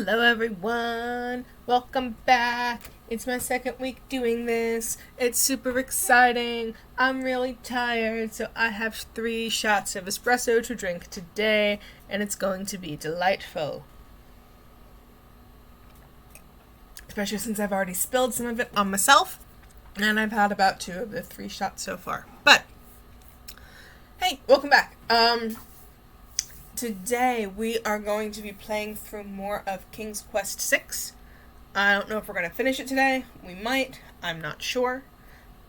Hello everyone, welcome back. It's my second week doing this. It's super exciting. I'm really tired, so I have 3 shots of espresso to drink today, and it's going to be delightful. Especially since I've already spilled some of it on myself, and I've had about 2 of the 3 shots so far. But, hey, welcome back. Today we are going to be playing through more of King's Quest VI. I don't know if we're going to finish it today. We might. I'm not sure.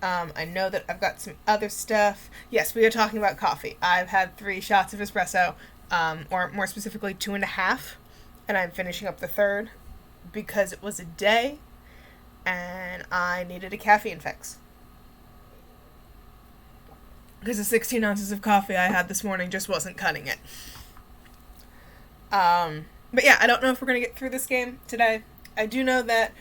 I know that I've got some other stuff. Yes, we are talking about coffee. I've had 3 shots of espresso, or more specifically 2.5, and I'm finishing up the 3rd because it was a day and I needed a caffeine fix. Because the 16 ounces of coffee I had this morning just wasn't cutting it. But yeah, I don't know if we're going to get through this game today. I do know that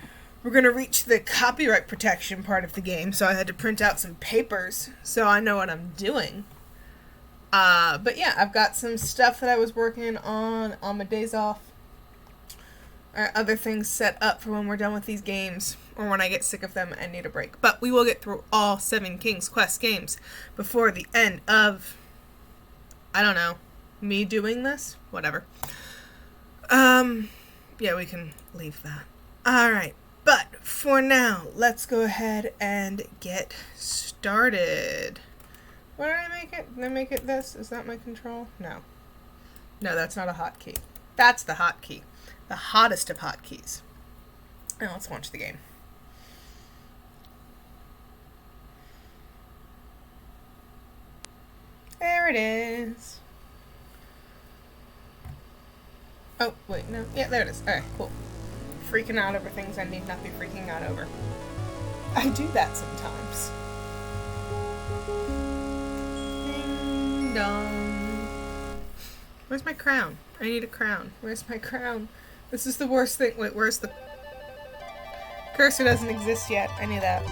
we're going to reach the copyright protection part of the game, so I had to print out some papers so I know what I'm doing. But yeah, I've got some stuff that I was working on my days off. Or other things set up for when we're done with these games, or when I get sick of them and need a break. But we will get through all 7 King's Quest games before the end of, I don't know, me doing this? Whatever. Yeah, we can leave that. Alright, but for now, let's go ahead and get started. What did I make it? Did I make it this? Is that my control? No. No, that's not a hotkey. That's the hotkey. The hottest of hotkeys. Now let's launch the game. There it is. Oh, wait, no. Yeah, there it is. Alright, cool. Freaking out over things I need not be freaking out over. I do that sometimes. Ding dong. Where's my crown? I need a crown. Where's my crown? This is the worst thing. Wait, where's the... Cursor doesn't exist yet. I knew that.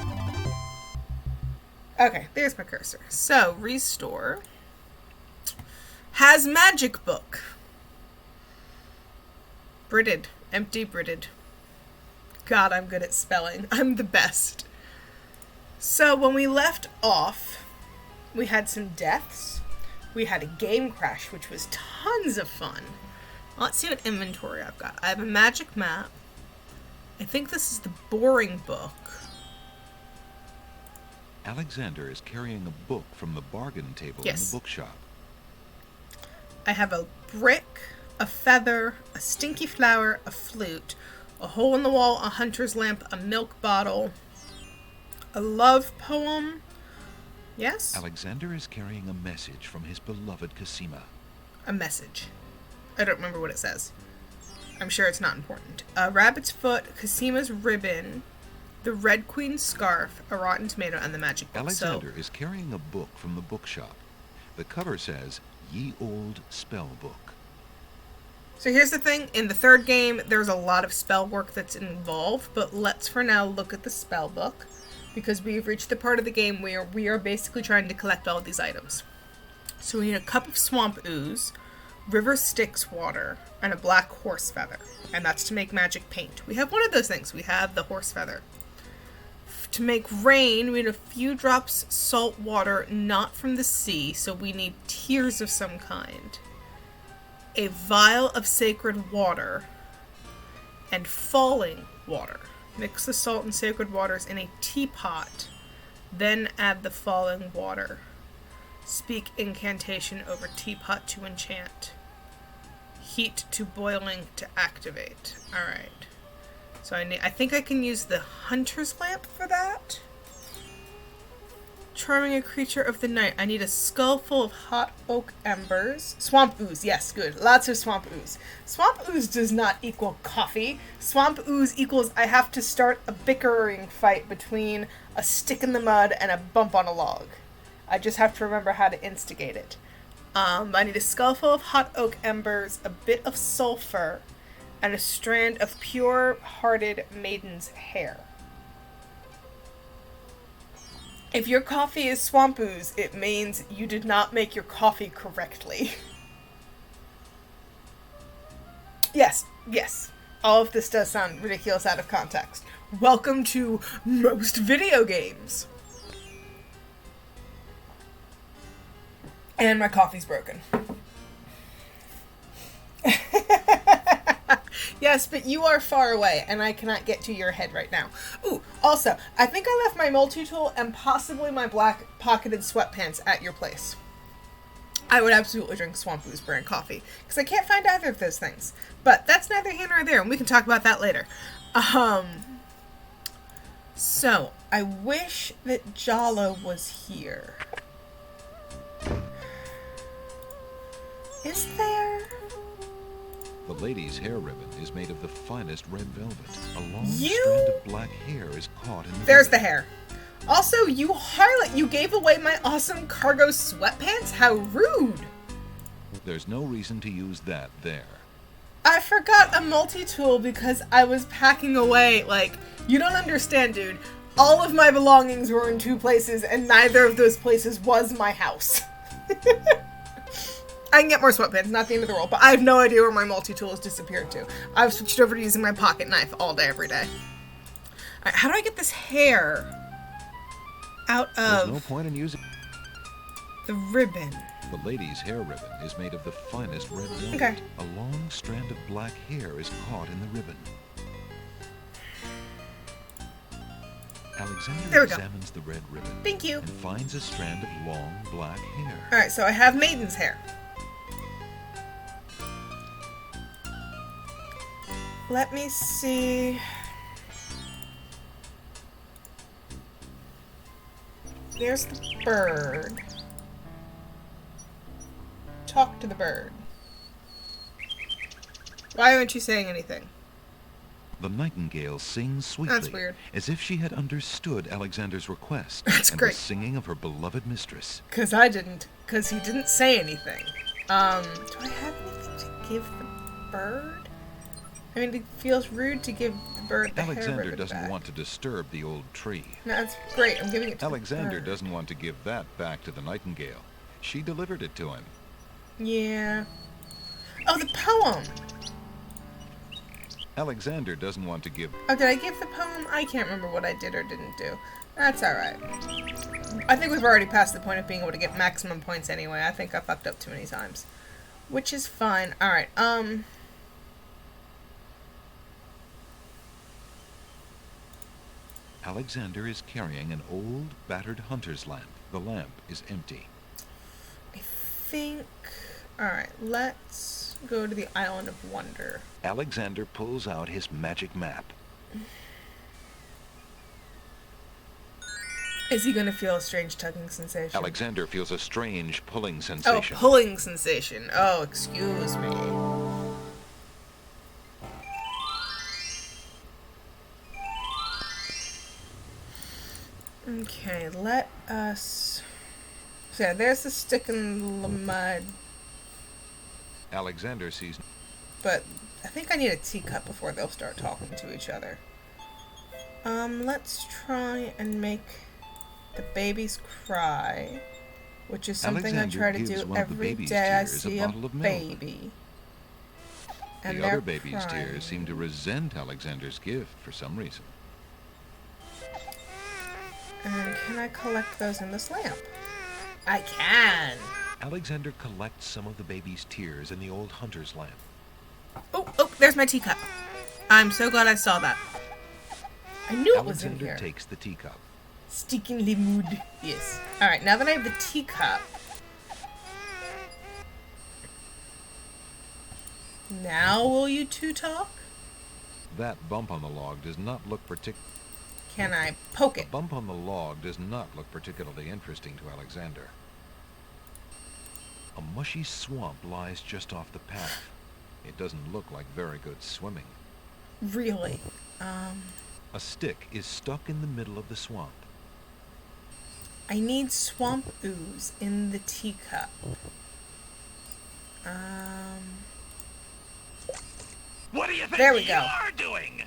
Okay, there's my cursor. So, restore. Has magic book. Bridded. Empty Bridded. God, I'm good at spelling. I'm the best. So, when we left off, we had some deaths. We had a game crash, which was tons of fun. Let's see what inventory I've got. I have a magic map. I think this is the boring book. Alexander is carrying a book from the bargain table in the bookshop. I have a brick, a feather, a stinky flower, a flute, a hole in the wall, a hunter's lamp, a milk bottle, a love poem. Yes? Alexander is carrying a message from his beloved Cosima. A message. I don't remember what it says. I'm sure it's not important. A rabbit's foot, Cosima's ribbon, the Red Queen's scarf, a rotten tomato, and the magic book. Alexander is carrying a book from the bookshop. The cover says, Ye Old Spell Book. So here's the thing. In the 3rd game, there's a lot of spell work that's involved, but let's for now look at the spell book, because we've reached the part of the game where we are basically trying to collect all of these items. So we need a cup of swamp ooze, river Styx water, and a black horse feather. And that's to make magic paint. We have one of those things. We have the horse feather. To make rain, we need a few drops salt water, not from the sea, so we need tears of some kind. A vial of sacred water, and falling water. Mix the salt and sacred waters in a teapot, then add the falling water. Speak incantation over teapot to enchant. Heat to boiling to activate. Alright. So I think I can use the hunter's lamp for that. Charming a creature of the night. I need a skull full of hot oak embers. Swamp ooze. Yes, good. Lots of swamp ooze. Swamp ooze does not equal coffee. Swamp ooze equals I have to start a bickering fight between a stick in the mud and a bump on a log. I just have to remember how to instigate it. I need a skull full of hot oak embers, a bit of sulfur, and a strand of pure-hearted maiden's hair. If your coffee is swamp ooze, it means you did not make your coffee correctly. Yes. All of this does sound ridiculous out of context. Welcome to most video games. And my coffee's broken. Yes, but you are far away, and I cannot get to your head right now. Ooh, also, I think I left my multi-tool and possibly my black pocketed sweatpants at your place. I would absolutely drink Swamp Ooze brand coffee, because I can't find either of those things. But that's neither here nor there, and we can talk about that later. So, I wish that Jalo was here. Is there? The lady's hair ribbon is made of the finest red velvet. A long You- strand of black hair is caught in the There's the ribbon. hair. Also, you gave away my awesome cargo sweatpants? How rude! There's no reason to use that there. I forgot a multi-tool because I was packing away, you don't understand, dude. All of my belongings were in 2 places, and neither of those places was my house. I can get more sweatpants, not the end of the world, but I have no idea where my multi-tool has disappeared to. I've switched over to using my pocket knife all day, every day. Alright, how do I get this hair out There's of no point in using... the ribbon? The lady's hair ribbon is made of the finest red velvet. Okay. A long strand of black hair is caught in the ribbon. Alexander There we go. examines the red ribbon Thank you. and finds a strand of long black hair. Alright, so I have Maiden's hair. Let me see. There's the bird. Talk to the bird. Why aren't you saying anything? The nightingale sings sweetly, That's weird. as if she had understood Alexander's request That's and great. was singing of her beloved mistress. Because I didn't. Because he didn't say anything. Do I have anything to give the bird? I mean, it feels rude to give the bird the hair Alexander ribbon doesn't back. want to disturb the old tree. No, that's great. I'm giving it to Alexander the bird. doesn't want to give that back to the nightingale. She delivered it to him. Yeah. Oh, the poem. Alexander doesn't want to give... Oh, did I give the poem? I can't remember what I did or didn't do. That's alright. I think we've already passed the point of being able to get maximum points anyway. I think I fucked up too many times. Which is fine. Alright, Alexander is carrying an old, battered hunter's lamp. The lamp is empty. I think... Alright, let's go to the Island of Wonder. Alexander pulls out his magic map. Is he gonna feel a strange tugging sensation? Alexander feels a strange pulling Oh, sensation. pulling sensation. Oh, excuse me. Okay, let us... So yeah, there's the stick in the mud, Alexander sees... but I think I need a teacup before they'll start talking to each other. Let's try and make the babies cry, which is something Alexander I try to gives do one of the every baby's day I tears a see a bottle of milk. baby. And The they're other baby's crying. tears seem to resent Alexander's gift for some reason. And can I collect those in this lamp? I can! Alexander collects some of the baby's tears in the old hunter's lamp. Oh, there's my teacup. I'm so glad I saw that. I knew it was in Alexander here. takes the teacup. Stickingly mood. Yes. Alright, now that I have the teacup. Now will you two talk? That bump on the log does not look Can I poke The it? bump on the log does not look particularly interesting to Alexander. A mushy swamp lies just off the path. It doesn't look like very good swimming. Really? A stick is stuck in the middle of the swamp. I need swamp ooze in the teacup. What do you think There we go. you're doing?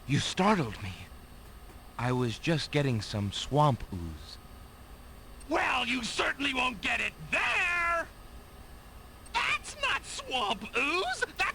You startled me. I was just getting some swamp ooze. Well, you certainly won't get it there! That's not swamp ooze! That's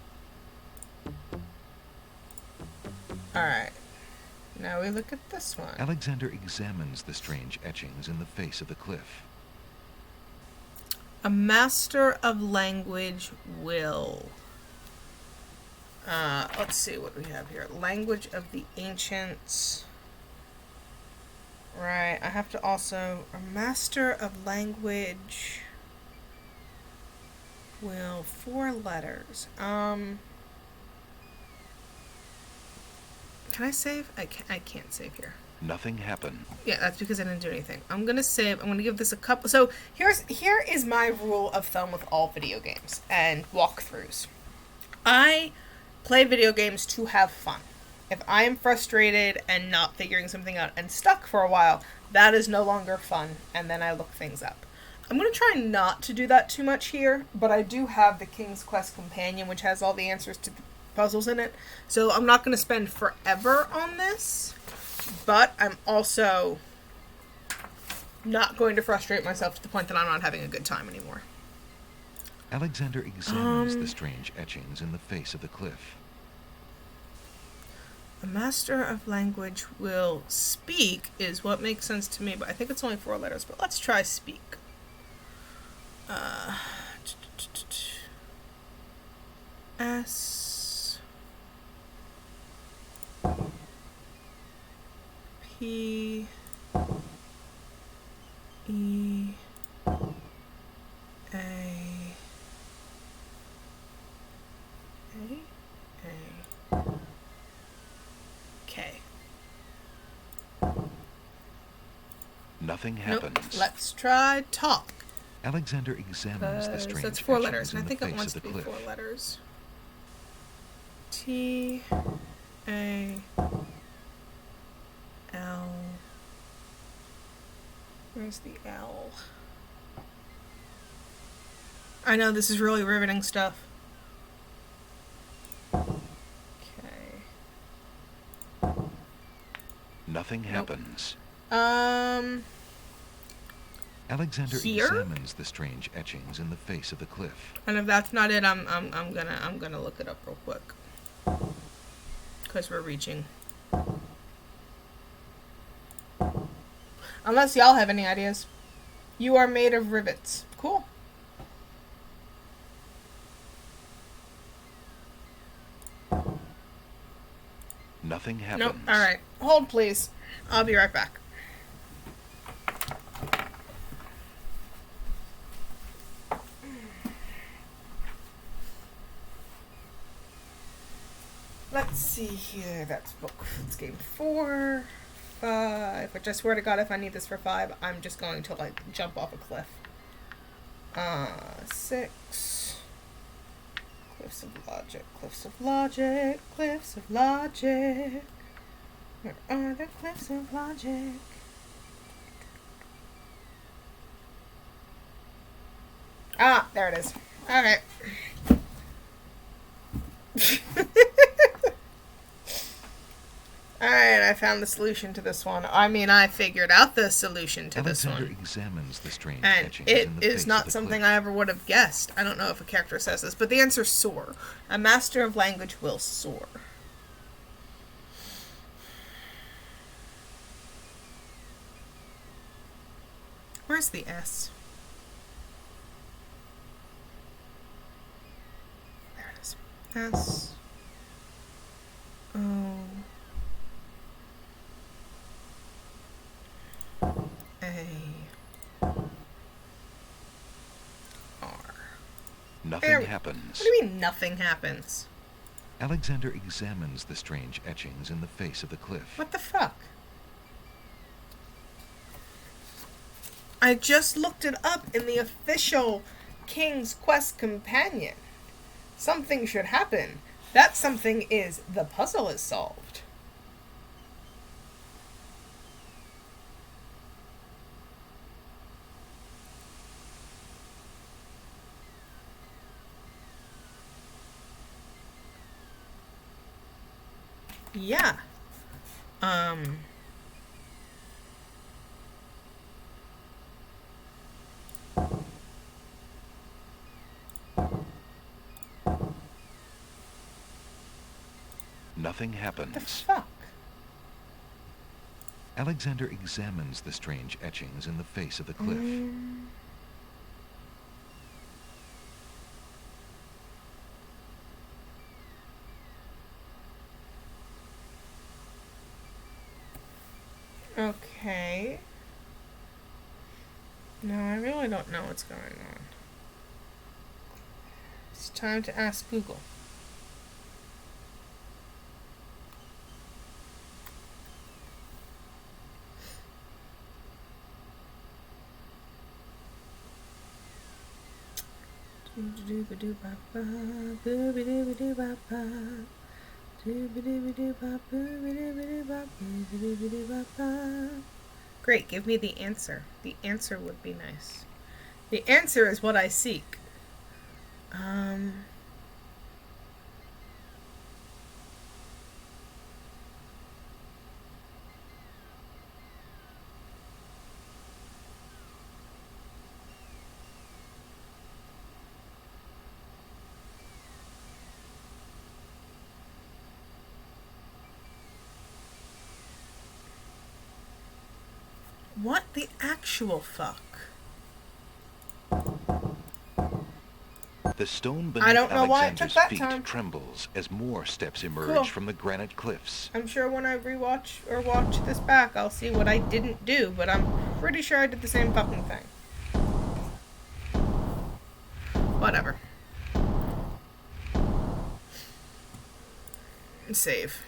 Alright. Now we look at this one. Alexander examines the strange etchings in the face of the cliff. A master of language will. Let's see what we have here. Language of the ancients. Right, I have to also... A master of language will... 4 letters. Can I save? I can't save here. Nothing happened. Yeah, that's because I didn't do anything. I'm gonna save. I'm gonna give this a couple. So here is my rule of thumb with all video games and walkthroughs. I play video games to have fun. If I am frustrated and not figuring something out and stuck for a while, that is no longer fun, and then I look things up. I'm gonna try not to do that too much here, but I do have the King's Quest Companion, which has all the answers to the puzzles in it. So I'm not gonna spend forever on this. But I'm also not going to frustrate myself to the point that I'm not having a good time anymore. Alexander examines the strange etchings in the face of the cliff. A master of language will speak is what makes sense to me, but I think it's only 4 letters. But let's try speak. S P E A K. Nothing happens. Nope. Let's try talk. Alexander examines the strange That's 4 etchings letters, and I in think the it face wants of to the be cliff. 4 letters. T A L. Where's the L? I know this is really riveting stuff. Okay. Nothing happens. Alexander Here? examines the strange etchings in the face of the cliff. And if that's not it, I'm gonna look it up real quick. Because we're reaching. Unless y'all have any ideas. You are made of rivets. Cool. Nothing happens. Nope. Alright. Hold, please. I'll be right back. Let's see here. That's game 4, 5. Which I swear to God, if I need this for 5, I'm just going to like jump off a cliff. 6. Cliffs of logic. Cliffs of logic. Cliffs of logic. Where are the cliffs of logic? Ah, there it is. Okay. Alright, I found the solution to this one. I mean, I figured out the solution to this Alexander one. examines the strange And etchings it in the is face not of the something cliff. I ever would have guessed. I don't know if a character says this, but the answer's soar. A master of language will soar. Where's the S? There it is. S. O. A. R. Nothing happens. What do you mean nothing happens? Alexander examines the strange etchings in the face of the cliff. What the fuck? I just looked it up in the official King's Quest Companion. Something should happen. That something is the puzzle is solved. Yeah. Nothing The happens. fuck? Alexander examines the strange etchings in the face of the cliff. Okay. No, I really don't know what's going on. It's time to ask Google. Great, give me the answer. The answer would be nice. The answer is what I seek. What the actual fuck? The stone I beneath don't know why it took Alexander's that feet time. trembles as more steps emerge Cool. from the granite cliffs. I'm sure when I rewatch or watch this back, I'll see what I didn't do, but I'm pretty sure I did the same fucking thing. Whatever. Save.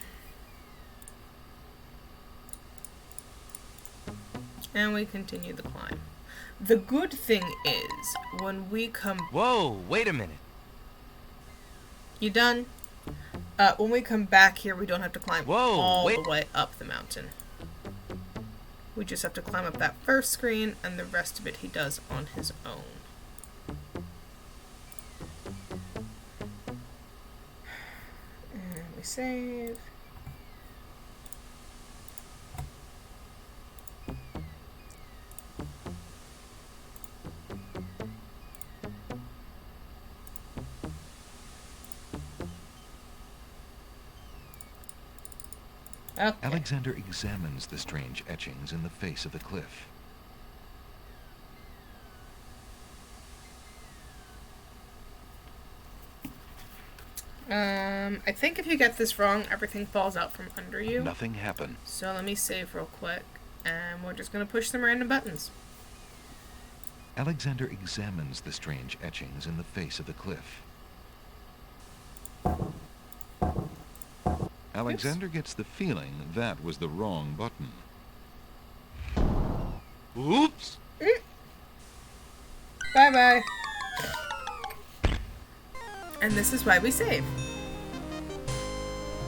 And we continue the climb. The good thing is, when we come... Whoa, wait a minute. You done? When we come back here, we don't have to climb Whoa, all wait. the way up the mountain. We just have to climb up that first screen, and the rest of it he does on his own. And we save. Okay. Alexander examines the strange etchings in the face of the cliff. I think if you get this wrong, everything falls out from under you. Nothing happened. So let me save real quick, and we're just gonna push some random buttons. Alexander examines the strange etchings in the face of the cliff. Alexander gets the feeling that was the wrong button. Oops. Bye-bye. And this is why we save.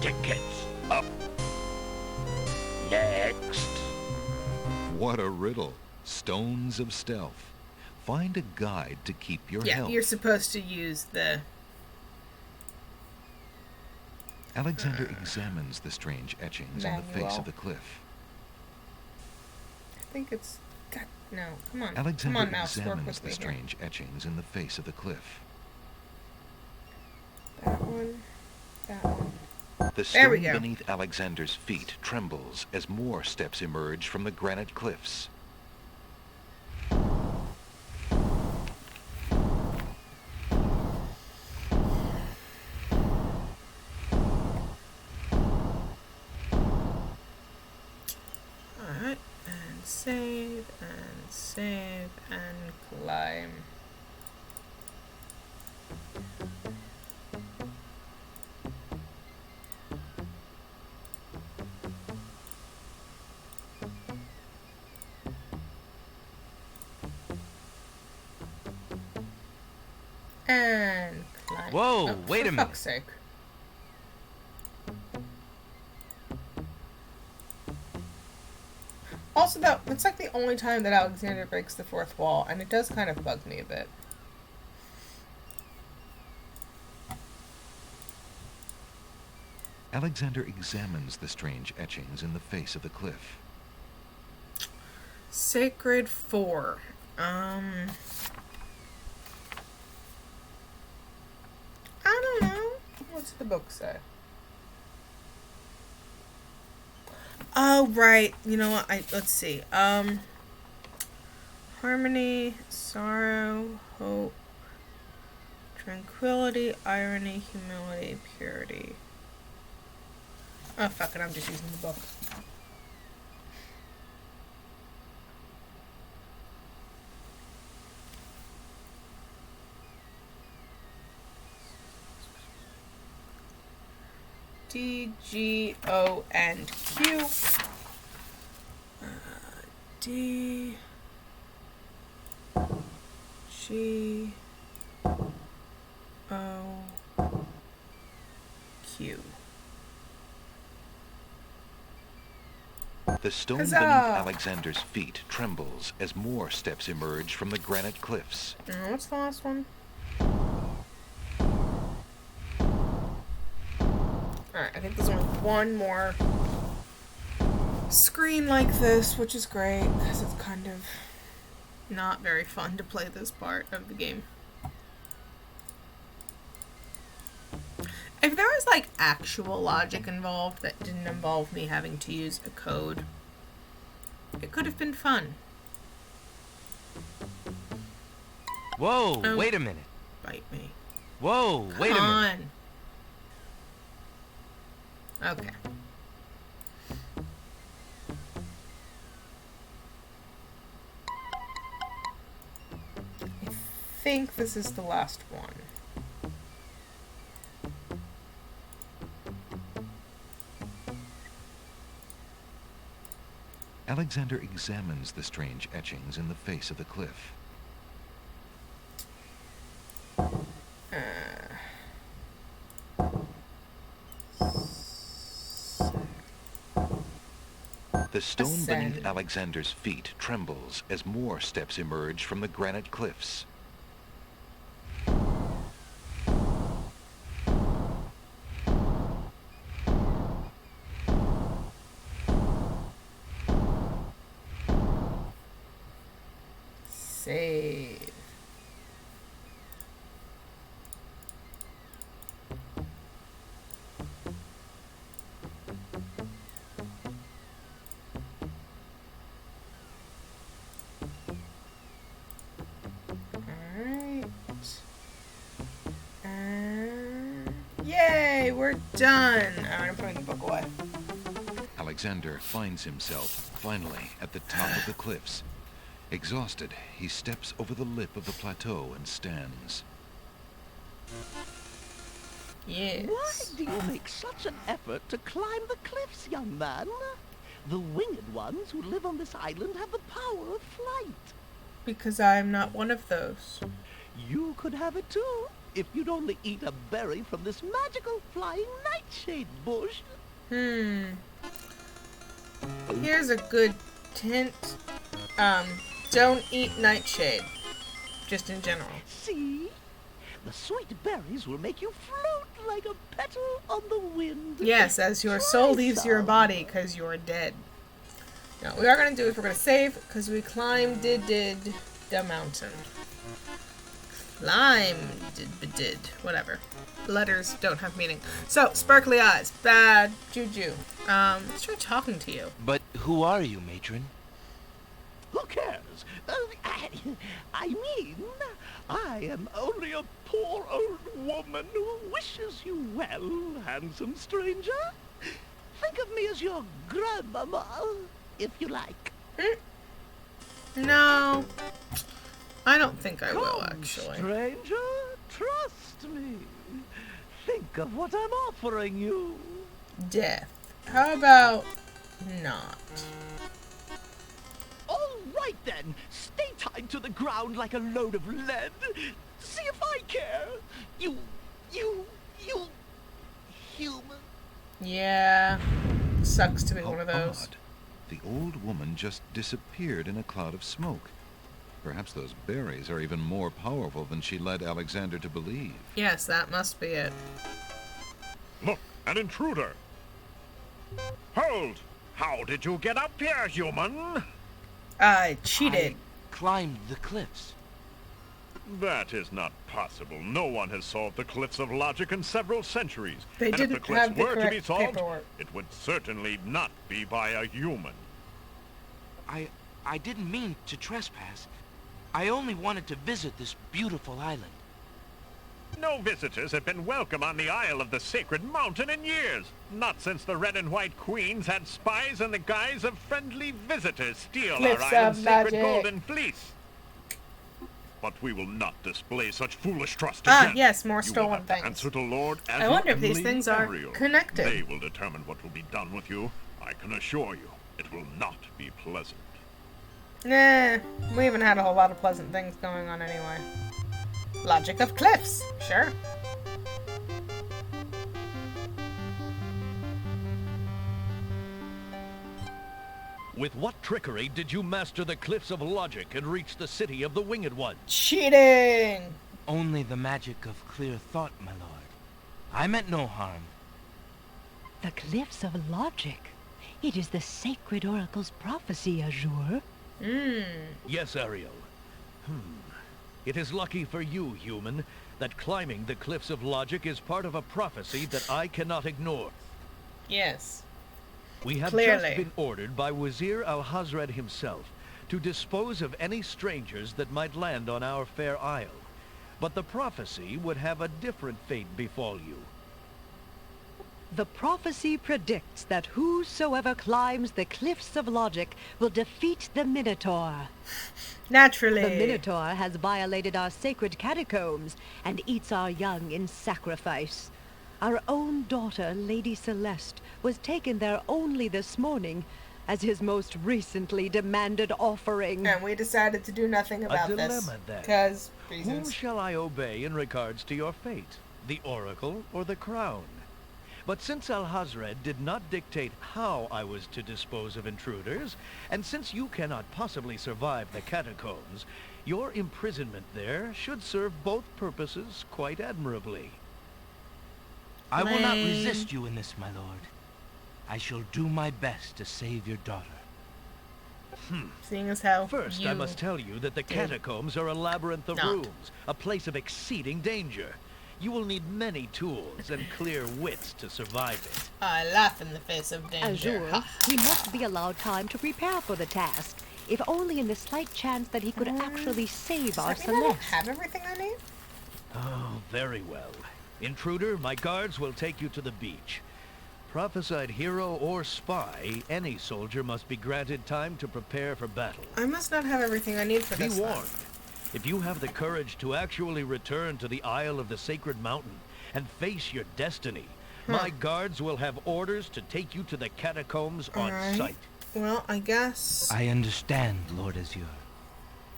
Tickets up. Next. What a riddle. Stones of stealth. Find a guide to keep your Yeah, health. you're supposed to use the... Alexander examines the strange etchings on the face Manual. of the cliff. I think it's... God, no. Come on. Alexander Come on, mouse. Work examines with the me here. strange etchings in the face of the cliff. That one. That one. The There we stone go. beneath Alexander's feet trembles as more steps emerge from the granite cliffs. Alright. And save, and climb. And climb. Whoa, Oh, wait for a minute. fuck's sake. Also, that's like the only time that Alexander breaks the fourth wall, and it does kind of bug me a bit. Alexander examines the strange etchings in the face of the cliff. Sacred 4. I don't know. What's the book say? Oh, right. You know what? Let's see. Harmony, sorrow, hope, tranquility, irony, humility, purity. Oh, fuck it. I'm just using the book. D, G, O, and Q. D, G, O, Q. The stone Huzzah! beneath Alexander's feet trembles as more steps emerge from the granite cliffs. What's the last one? Alright, I think there's only one more screen like this, which is great, because it's kind of not very fun to play this part of the game. If there was, like, actual logic involved that didn't involve me having to use a code, it could have been fun. Whoa, Oh. wait a minute. Bite me. Whoa, wait a minute. Come on. Okay. I think this is the last one. Alexander examines the strange etchings in the face of the cliff. The stone beneath Ascend. Alexander's feet trembles as more steps emerge from the granite cliffs. Save. Alright. Yay, we're done. Alright, I'm putting the book away. Alexander finds himself, finally, at the top of the cliffs. Exhausted, he steps over the lip of the plateau and stands. Yes. Why do you make such an effort to climb the cliffs, young man? The winged ones who live on this island have the power of flight. Because I'm not one of those. You could have it too, if you'd only eat a berry from this magical flying nightshade bush. Here's a good hint. Don't eat nightshade. Just in general. See? The sweet berries will make you float like a petal on the wind. Yes, as your Try soul leaves your some. body because you're dead. Now, what we are going to do is we're going to save because we climbed did the mountain. Did whatever. Letters don't have meaning. So, sparkly eyes, bad juju. Let's try talking to you. But who are you, matron? Who cares? I mean, I am only a poor old woman who wishes you well, handsome stranger. Think of me as your grandmama, if you like. No. I don't think I will, Come, actually. stranger, trust me. Think of what I'm offering you. Death. How about not? All right then, stay tied to the ground like a load of lead. See if I care. You human. Yeah. Sucks to be How one of those. odd. The old woman just disappeared in a cloud of smoke. Perhaps those berries are even more powerful than she led Alexander to believe. Yes, that must be it. Look, an intruder. Hold! How did you get up here, human? I cheated. I climbed the cliffs. That is not possible. No one has solved the Cliffs of Logic in several centuries. They and if the didn't cliffs have the were to be correct solved, paperwork. it would certainly not be by a human. I didn't mean to trespass. I only wanted to visit this beautiful island. No visitors have been welcome on the Isle of the Sacred Mountain in years. Not since the Red and White Queens had spies in the guise of friendly visitors steal Cliffs our of island's sacred Magic. golden fleece. But we will not display such foolish trust Ah, again. yes, more You will stolen have to things. answer to Lord I wonder if these Azur things are Ariel. connected. They will determine what will be done with you. I can assure you, it will not be pleasant. Nah, we haven't had a whole lot of pleasant things going on anyway. Logic of cliffs, sure. With what trickery did you master the Cliffs of Logic and reach the city of the Winged One? Cheating! Only the magic of clear thought, my lord. I meant no harm. The Cliffs of Logic. It is the sacred oracle's prophecy, Azure. Yes, Ariel. It is lucky for you, human, that climbing the Cliffs of Logic is part of a prophecy that I cannot ignore. Yes. We have Clearly. just been ordered by Wazir Al-Hazred himself to dispose of any strangers that might land on our fair isle. But the prophecy would have a different fate befall you. The prophecy predicts that whosoever climbs the Cliffs of Logic will defeat the Minotaur. Naturally. The Minotaur has violated our sacred catacombs and eats our young in sacrifice. Our own daughter, Lady Celeste, was taken there only this morning as his most recently demanded offering. And we decided to do nothing about A this. dilemma, then. Because Whom reasons. shall I obey in regards to your fate? The Oracle or the Crown? But since Al-Hazred did not dictate how I was to dispose of intruders, and since you cannot possibly survive the catacombs, your imprisonment there should serve both purposes quite admirably. I will not Lame. resist you in this, my lord. I shall do my best to save your daughter. Seeing as how First, you... I must tell you that the catacombs are a labyrinth of Not. rooms, a place of exceeding danger. You will need many tools and clear wits to survive it. I laugh in the face of danger. Azure, he must be allowed time to prepare for the task, if only in the slight chance that he could actually save our Does that mean I don't Celeste. have everything I need? Oh, very well. Intruder, my guards will take you to the beach. Prophesied hero or spy, any soldier must be granted time to prepare for battle. I must not have everything I need for Be this. then. warned. If you have the courage to actually return to the Isle of the Sacred Mountain and face your destiny, my guards will have orders to take you to the catacombs on Alright. sight. Well, I guess... I understand, Lord Azure.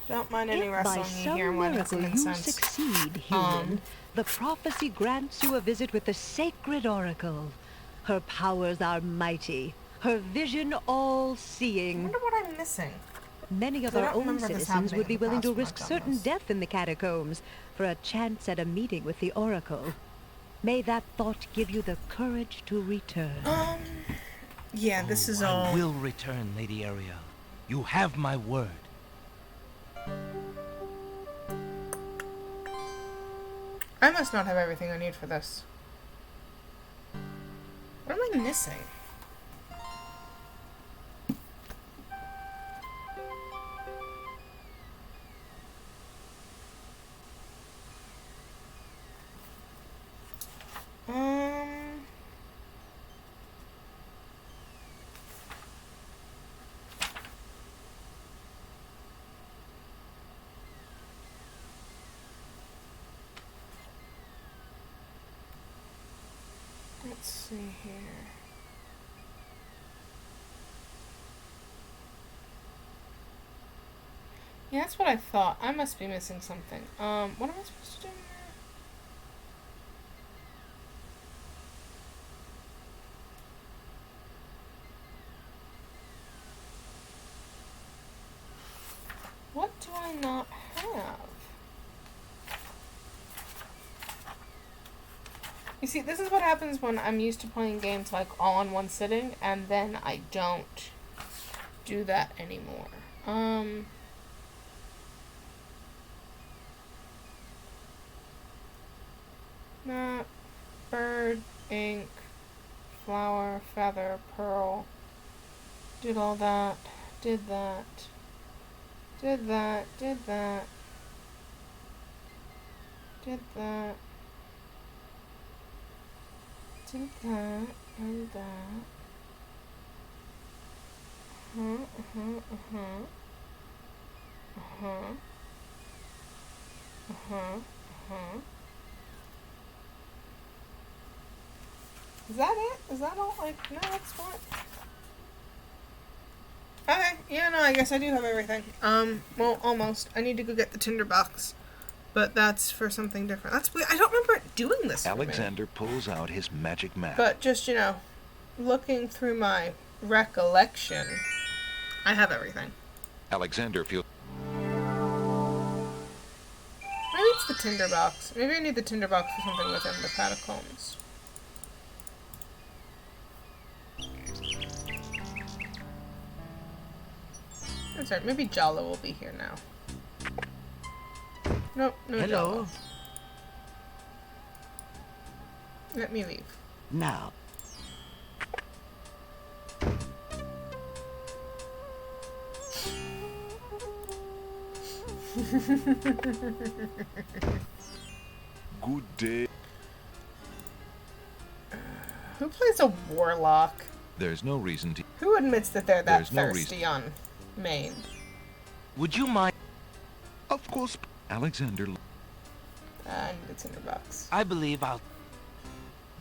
Don't mind any If rest by on me some here and why miracle doesn't you make sense. succeed, human, the prophecy grants you a visit with the sacred oracle. Her powers are mighty, her vision I all-seeing. wonder what I'm missing. Many of I our don't own remember this citizens happening would be in the willing to past when risk I've done certain this. death in the catacombs for a chance at a meeting with the oracle. May that thought give you the courage to return. Yeah, this is I all... will return, Lady Ariel. You have my word. I must not have everything I need for this. What am I missing? Um... Let's see here. Yeah, that's what I thought. I must be missing something. What am I supposed to do here? What do I not have? You see, this is what happens when I'm used to playing games like all in one sitting, and then I don't do that anymore. Map, bird, ink, flower, feather, pearl. Did all that. Did that. Did that. Did that. Did that. Did that. And that. Is that it? Is that all? Like, no, that's what. Okay, yeah, no, I guess I do have everything. Well, almost. I need to go get the tinderbox. But that's for something different. That's weird. I don't remember it doing this for me. Alexander pulls out his magic map. But just, looking through my recollection, I have everything. Alexander feels... Maybe it's the tinderbox. Maybe I need the tinderbox for something within the catacombs. I'm sorry, maybe Jala will be here now. Nope, no Hello. Jala. Let me leave. Now. Good day. Who plays a warlock? There's no reason to... Who admits that they're that There's no thirsty on Maine? Would you mind? Of course, Alexander... I need the tinderbox. I believe I'll...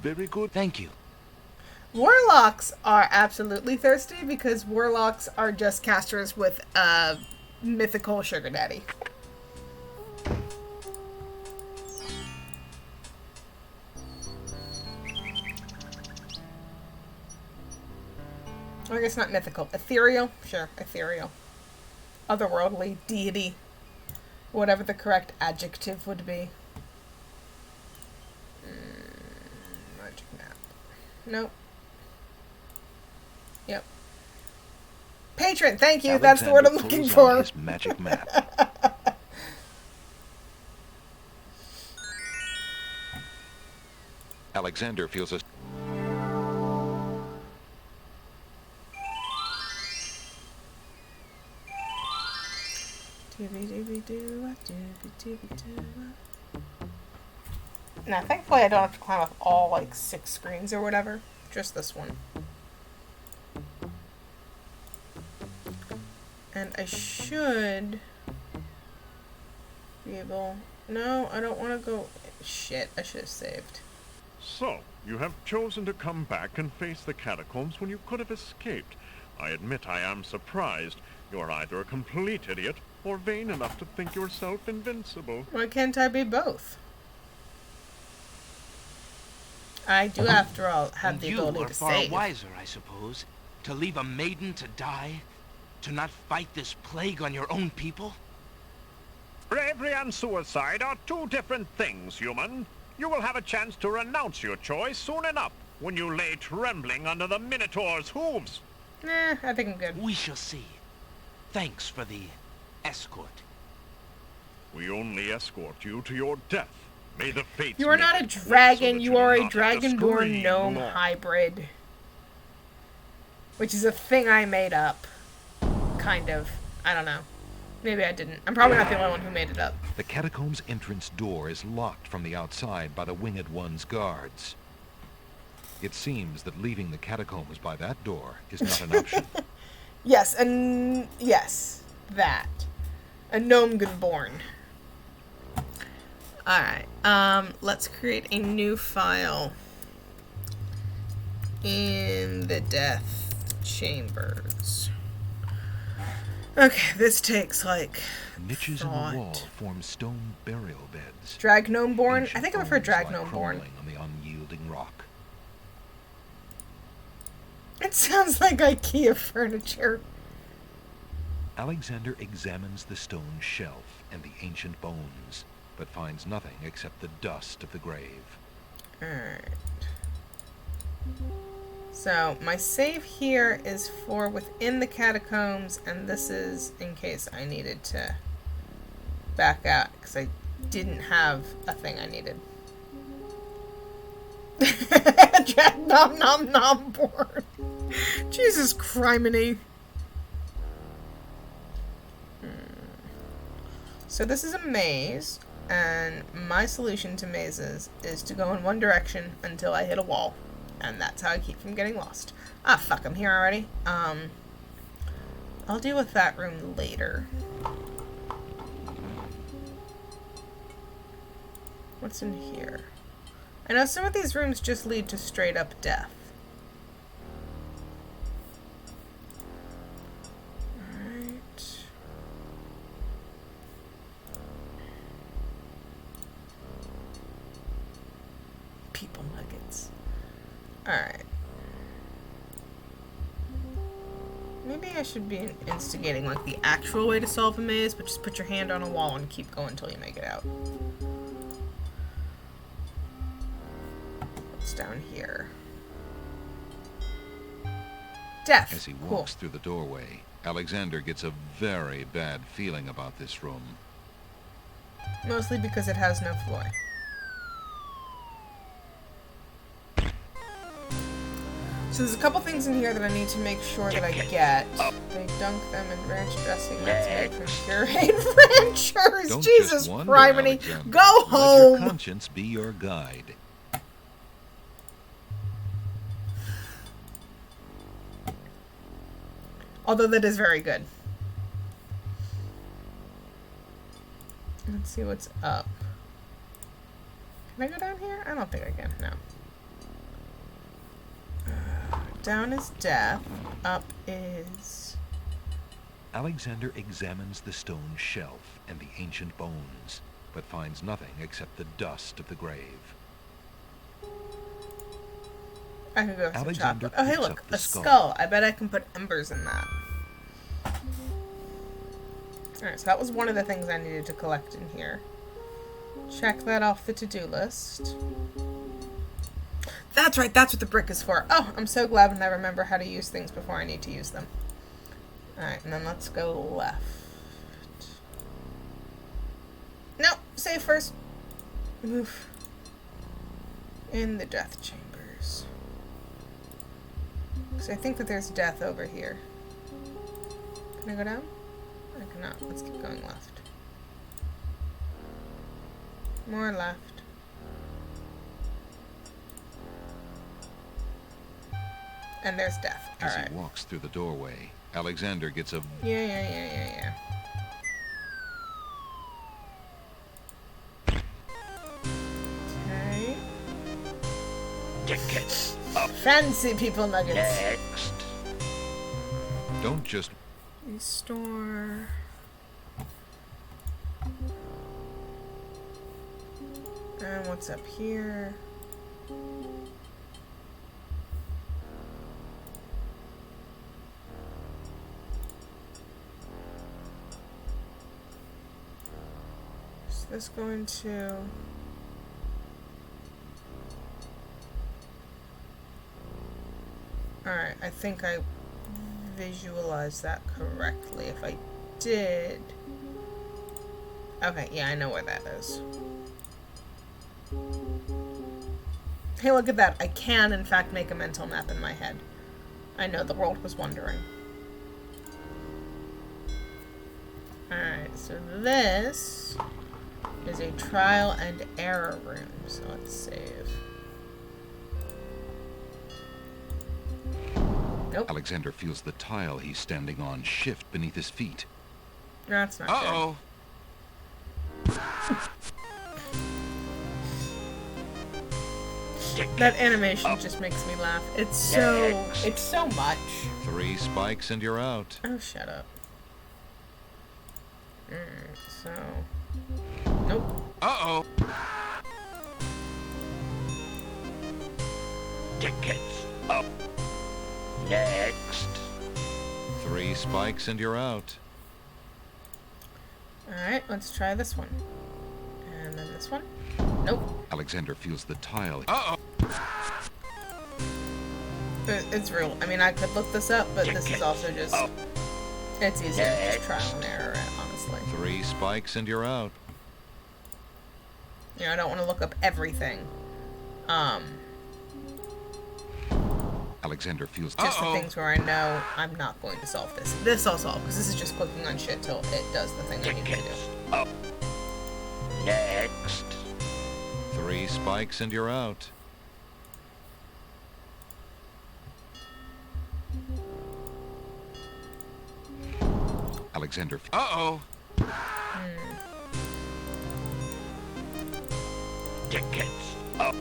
Very good. Thank you. Warlocks are absolutely thirsty because warlocks are just casters with a mythical sugar daddy. I guess not mythical. Ethereal? Sure, ethereal. Otherworldly, deity. Whatever the correct adjective would be. Magic map. Nope. Yep. Patron, thank you. That's the word I'm looking pulls for. out his magic map. Alexander feels a... Now, thankfully, I don't have to climb up all, 6 screens or whatever. Just this one. And I should be able... No, I don't want to go... Shit, I should have saved. So, you have chosen to come back and face the catacombs when you could have escaped. I admit I am surprised. You're either a complete idiot or vain enough to think yourself invincible. Why can't I be both? I do, after all, have And the you ability are to far save. wiser, I suppose, to leave a maiden to die, to not fight this plague on your own people. Bravery and suicide are two different things, human. You will have a chance to renounce your choice soon enough, when you lay trembling under the Minotaur's hooves. I think I'm good. We shall see. Thanks for the escort. We only escort you to your death. May the fates You are make not a it quick so dragon, that you are do a not have to dragonborn scream gnome long. hybrid. Which is a thing I made up. Kind of. I don't know. Maybe I didn't. I'm probably not the only one who made it up. The catacomb's entrance door is locked from the outside by the Winged One's guards. It seems that leaving the catacombs by that door is not an option. Yes, and yes, that. A gnome born. Alright, let's create a new file in the death chambers. Okay, this takes Niches in thought. the wall form stone burial beds. Drag gnome born? Ancient I think I prefer bones drag lie gnome born. crumbling on the unyielding rock. It sounds like IKEA furniture. Alexander examines the stone shelf and the ancient bones, but finds nothing except the dust of the grave. Alright. So, my save here is for within the catacombs, and this is in case I needed to back out, because I didn't have a thing I needed. Jack nom nom nom board. Jesus criminy. So this is a maze, and my solution to mazes is to go in one direction until I hit a wall. And that's how I keep from getting lost. Ah, fuck, I'm here already. I'll deal with that room later. What's in here? I know some of these rooms just lead to straight up death. Alright. People nuggets. Alright. Maybe I should be instigating like the actual way to solve a maze, but just put your hand on a wall and keep going until you make it out. What's down here? Death. As he walks through the doorway, Alexander gets a very bad feeling about this room. Mostly because it has no floor. So there's a couple things in here that I need to make sure that I get. They dunk them in ranch dressing that's made from pureed ranchers. Don't Jesus just wonder, criminy. Alexander. Go Let home. your conscience be your guide. Although that is very good. Let's see what's up. Can I go down here? I don't think I can. No. Down is death. Up is... Alexander examines the stone shelf and the ancient bones, but finds nothing except the dust of the grave. I can go with some Alexander chocolate. Oh, hey, picks look. up the A skull. skull. I bet I can put embers in that. Alright, so that was one of the things I needed to collect in here. Check that off the to-do list. That's right, that's what the brick is for. Oh, I'm so glad when I remember how to use things before I need to use them. Alright, and then let's go left. No, save first. Move. In the death chambers. Because I think that there's death over here. Can I go down? I cannot. Let's keep going left. More left. And there's death. As Alright. he walks through the doorway, Alexander gets a... Yeah. Okay. Tickets. Fancy people nuggets. Next. Don't just... Restore. And what's up here? Is this going to... Alright, I think I visualized that correctly. If I did... Okay, yeah, I know where that is. Hey, look at that. I can, in fact, make a mental map in my head. I know the world was wondering. Alright, so this is a trial and error room. So let's save. Nope. Alexander feels the tile he's standing on shift beneath his feet. That's not Uh-oh. good. That animation just makes me laugh. It's so much. 3 spikes and you're out. Oh, shut up. So... Nope. Uh-oh. Tickets up. Next. 3 spikes and you're out. Alright, let's try this one. And then this one. Nope. Alexander feels the tile. Uh-oh. It's real. I mean, I could look this up, but this is also just... It's easier to just trial and error it, honestly. 3 spikes and you're out. You know, I don't want to look up everything. Alexander feels Just the things where I know I'm not going to solve this. This I'll solve, because this is just clicking on shit till it does the thing I need it to do. Up. Next. 3 spikes and you're out. Alexander. Tickets. Up.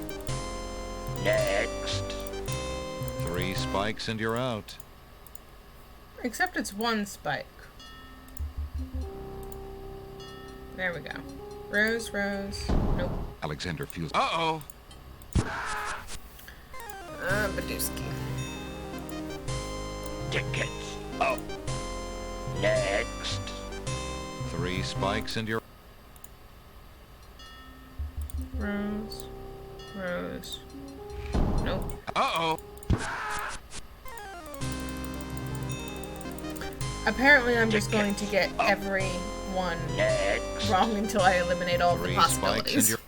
Next. 3 spikes and you're out. Except it's 1 spike. There we go. Rose, rose. Nope. Alexander feels. Badooski. Tickets. Up. Next. 3 spikes and you're. Rose. Rose. Nope. Apparently I'm just going to get every one Next. wrong until I eliminate all of the 3 spikes and possibilities. you're.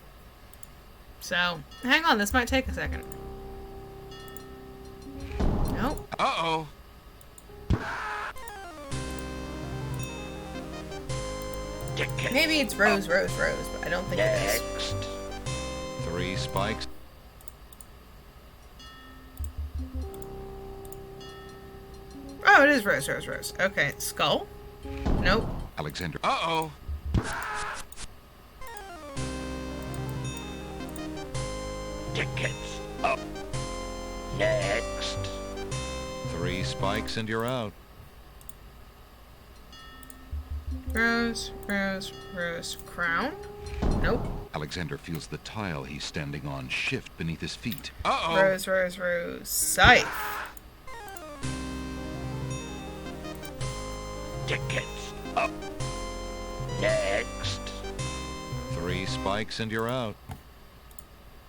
So, hang on, this might take a second. Nope. Tickets. Maybe it's rose, rose, rose, but I don't think it is. Next. 3 spikes. Oh, it is rose, rose, rose. Okay, skull? Nope. Alexander. Tickets. Up. Next. 3 spikes and you're out. Rose, rose, rose. Crown? Nope. Alexander feels the tile he's standing on shift beneath his feet. Rose, rose, rose. Scythe. Tickets. Up. Next. 3 spikes and you're out.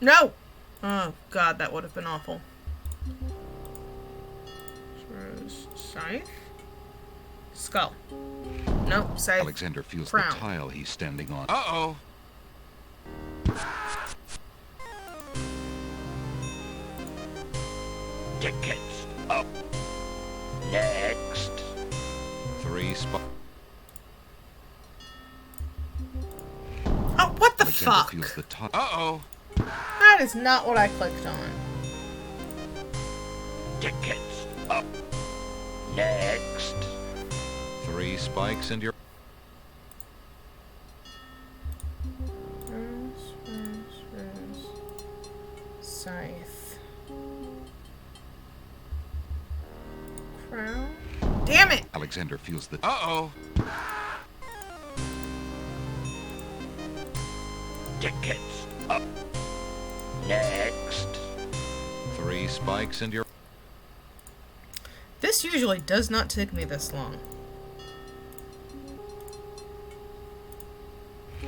No! Oh, God, that would have been awful. Rose, scythe? Skull. Nope, scythe. Alexander feels Crown. the tile he's standing on. Tickets. Up. Next. 3 spikes. Oh, what the Alexander fuck? feels the tile. That is not what I clicked on. Tickets. Up. Next. 3 spikes and you're. Rose, rose, rose. Scythe. Crown? Damn it! Alexander feels the. Tickets. Up. Next. 3 spikes and you're. This usually does not take me this long.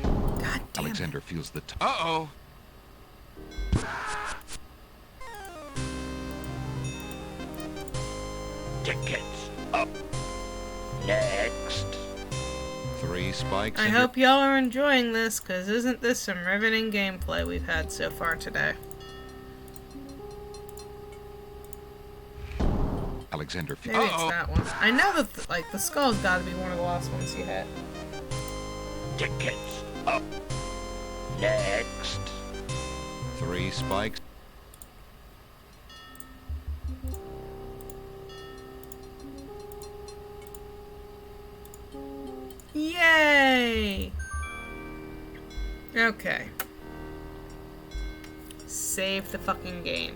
God damn Alexander it. feels the. Tickets. Up. Next. 3 spikes. I and hope y'all are enjoying this, because isn't this some riveting gameplay we've had so far today? Alexander feels. Maybe it's that one. I know that, the skull's gotta be one of the last ones you hit. Tickets. Up. Next. 3 spikes. Yay! Okay. Save the fucking game.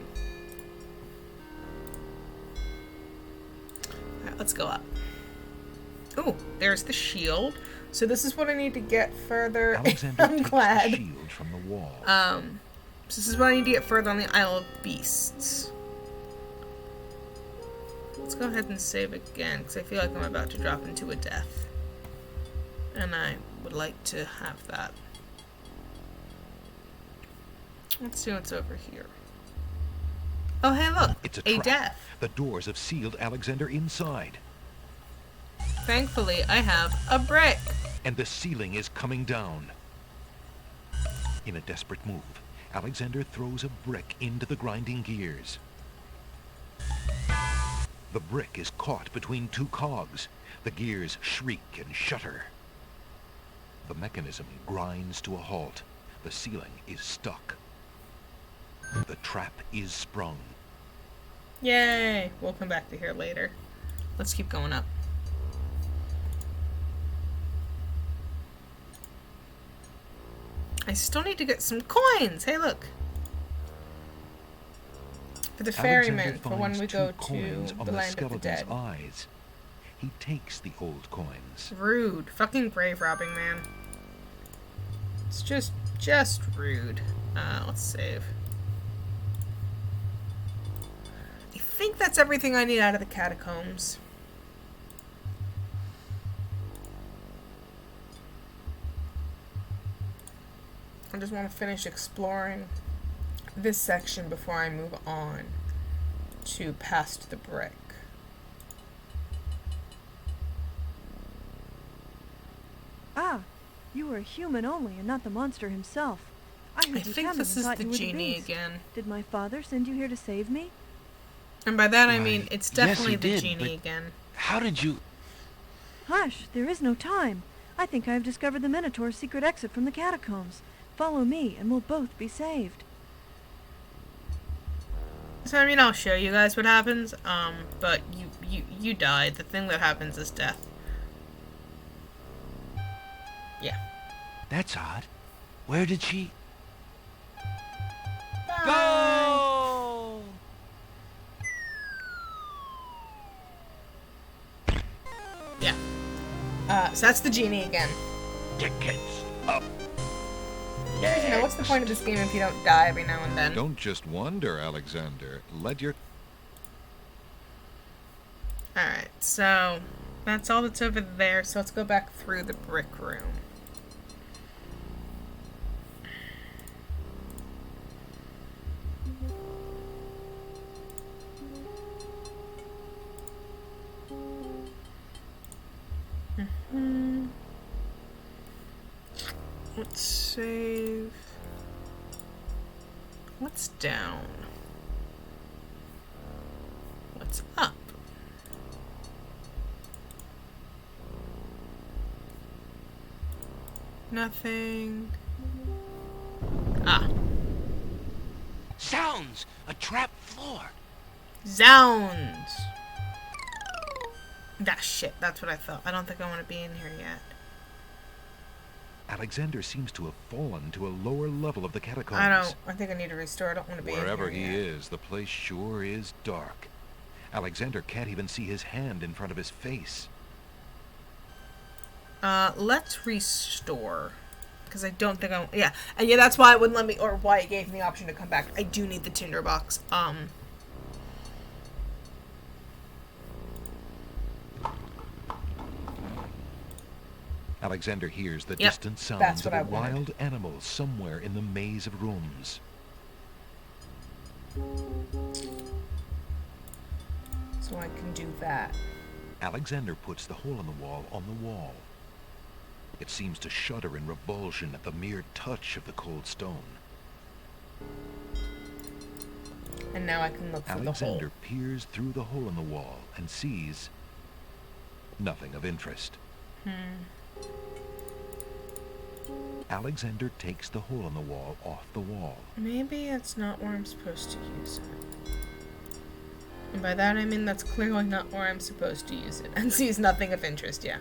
Alright, let's go up. Ooh, there's the shield. So this is what I need to get further. Alexander I'm takes glad. the shield from the wall. So this is what I need to get further on the Isle of Beasts. Let's go ahead and save again, because I feel like I'm about to drop into a death. And I would like to have that. Let's see what's over here. Oh, hey, look. It's a a trap. death. The doors have sealed Alexander inside, Thankfully, I have a brick. and the ceiling is coming down. In a desperate move, Alexander throws a brick into the grinding gears. The brick is caught between two cogs. The gears shriek and shudder. The mechanism grinds to a halt. The ceiling is stuck. The trap is sprung. Yay! We'll come back to here later. Let's keep going up. I still need to get some coins! Hey, look! For the ferryman, for when we go to the land of the dead. Eyes. He takes the old coins. Rude. Fucking grave robbing, man. It's just rude. Let's save. I think that's everything I need out of the catacombs. I just want to finish exploring this section before I move on to past the brick. Ah, you were a human only and not the monster himself. I heard I you think coming this and is thought the you were genie beast. again. Did my father send you here to save me? And by that I Why, mean it's yes, definitely he the did, genie but again. How did you... Hush, there is no time. I think I have discovered the Minotaur's secret exit from the catacombs. Follow me, and we'll both be saved. So I mean I'll show you guys what happens, but you died. The thing that happens is death. Yeah. That's odd. Where did she... Bye. Go! Yeah. So that's the genie again. Tickets up. You know, what's the point of this game if you don't die every now and then? Don't just wonder, Alexander. Let your... Alright, so that's all that's over there, so let's go back through the brick room. Let's save. What's down? What's up? Nothing. Ah. Sounds! A trap floor! Zounds! Ah, shit, that's what I thought. I don't think I want to be in here yet. Alexander seems to have fallen to a lower level of the catacombs. I think I need to restore. I don't want to be Wherever in here he yet. is, the place sure is dark. Alexander can't even see his hand in front of his face. Let's restore. Because I don't think I... Yeah, and yeah, that's why it wouldn't let me... Or why it gave me the option to come back. I do need the tinderbox. Alexander hears the Yep, distant that's sounds what of I a wanted. wild animal somewhere in the maze of rooms. So I can do that. Alexander puts the hole in the wall on the wall. It seems to shudder in revulsion at the mere touch of the cold stone. And now I can look for the hole. Alexander peers through the hole in the wall and sees nothing of interest. Alexander takes the hole in the wall off the wall. Maybe it's not where I'm supposed to use it. And by that I mean that's clearly not where I'm supposed to use it. And sees nothing of interest, yeah.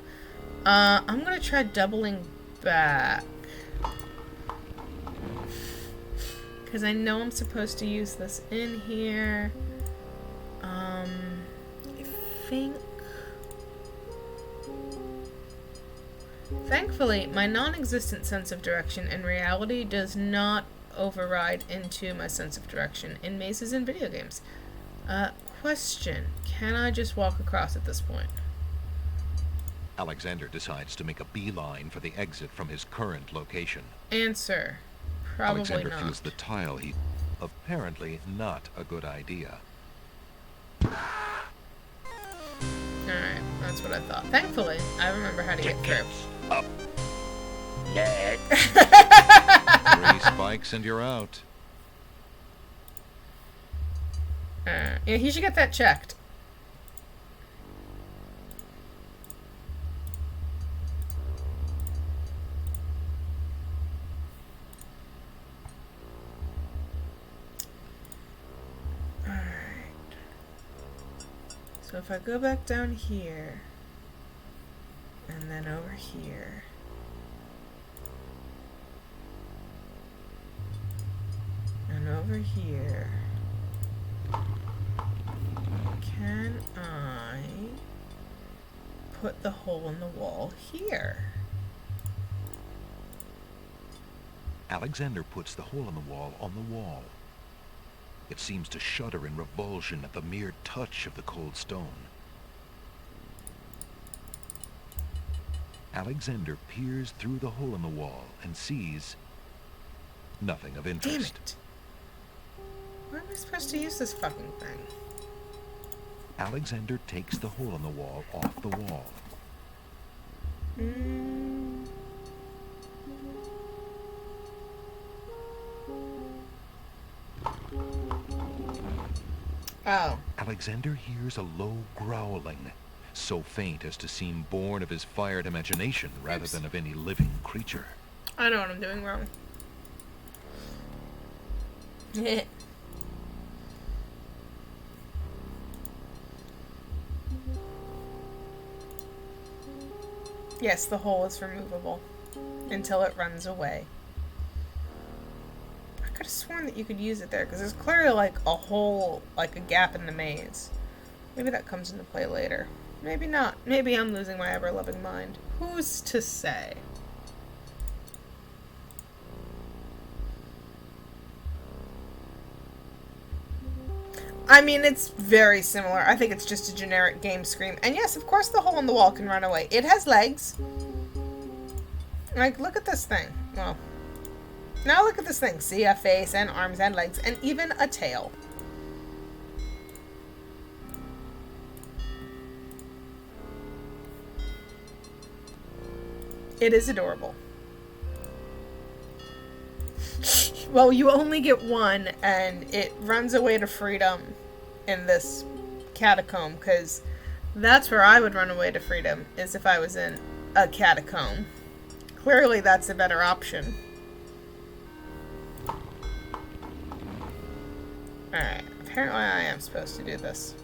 I'm gonna try doubling back. Because I know I'm supposed to use this in here. I think... Thankfully, my non-existent sense of direction in reality does not override into my sense of direction in mazes and video games. Question. Can I just walk across at this point? Alexander decides to make a beeline for the exit from his current location. Answer. Probably Alexander not. feels the tile he... Apparently not a good idea. Alright, that's what I thought. Thankfully, I remember how to get through. Up. Yeah. 3 spikes and you're out. Yeah, he should get that checked. Alright. So if I go back down here, and then over here, and over here, can I put the hole in the wall here? Alexander puts the hole in the wall on the wall. It seems to shudder in revulsion at the mere touch of the cold stone. Alexander peers through the hole in the wall and sees nothing of interest. Damn it. Where am I supposed to use this fucking thing? Alexander takes the hole in the wall off the wall. Oh. Alexander hears a low growling, so faint as to seem born of his fired imagination rather than of any living creature. I know what I'm doing wrong. Yes, the hole is removable until it runs away. I could have sworn that you could use it there because there's clearly like a hole, like a gap in the maze. Maybe that comes into play later. Maybe not. Maybe I'm losing my ever-loving mind. Who's to say? I mean, it's very similar. I think it's just a generic game scream. And yes, of course the hole in the wall can run away. It has legs. Like, look at this thing. Well, now look at this thing. See, a face and arms and legs and even a tail. It is adorable. Well, you only get one, and it runs away to freedom in this catacomb, because that's where I would run away to freedom, is if I was in a catacomb. Clearly, that's a better option. Alright, apparently I am supposed to do this.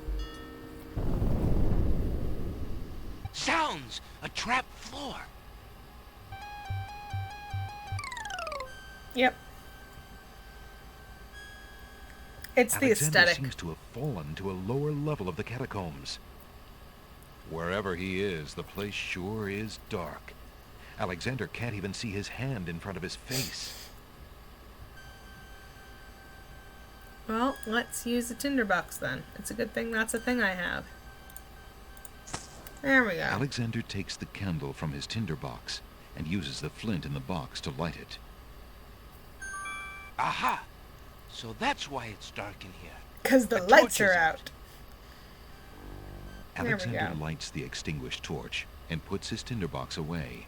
Sounds! A trap floor! Yep. It's the Alexander aesthetic. seems to have fallen to a lower level of the catacombs. Wherever he is, the place sure is dark. Alexander can't even see his hand in front of his face. Well, let's use the tinderbox then. It's a good thing that's a thing I have. There we go. Alexander takes the candle from his tinderbox and uses the flint in the box to light it. Aha! So that's why it's dark in here. Because the The lights torch are is out. There we Alexander go. lights the extinguished torch and puts his tinderbox away.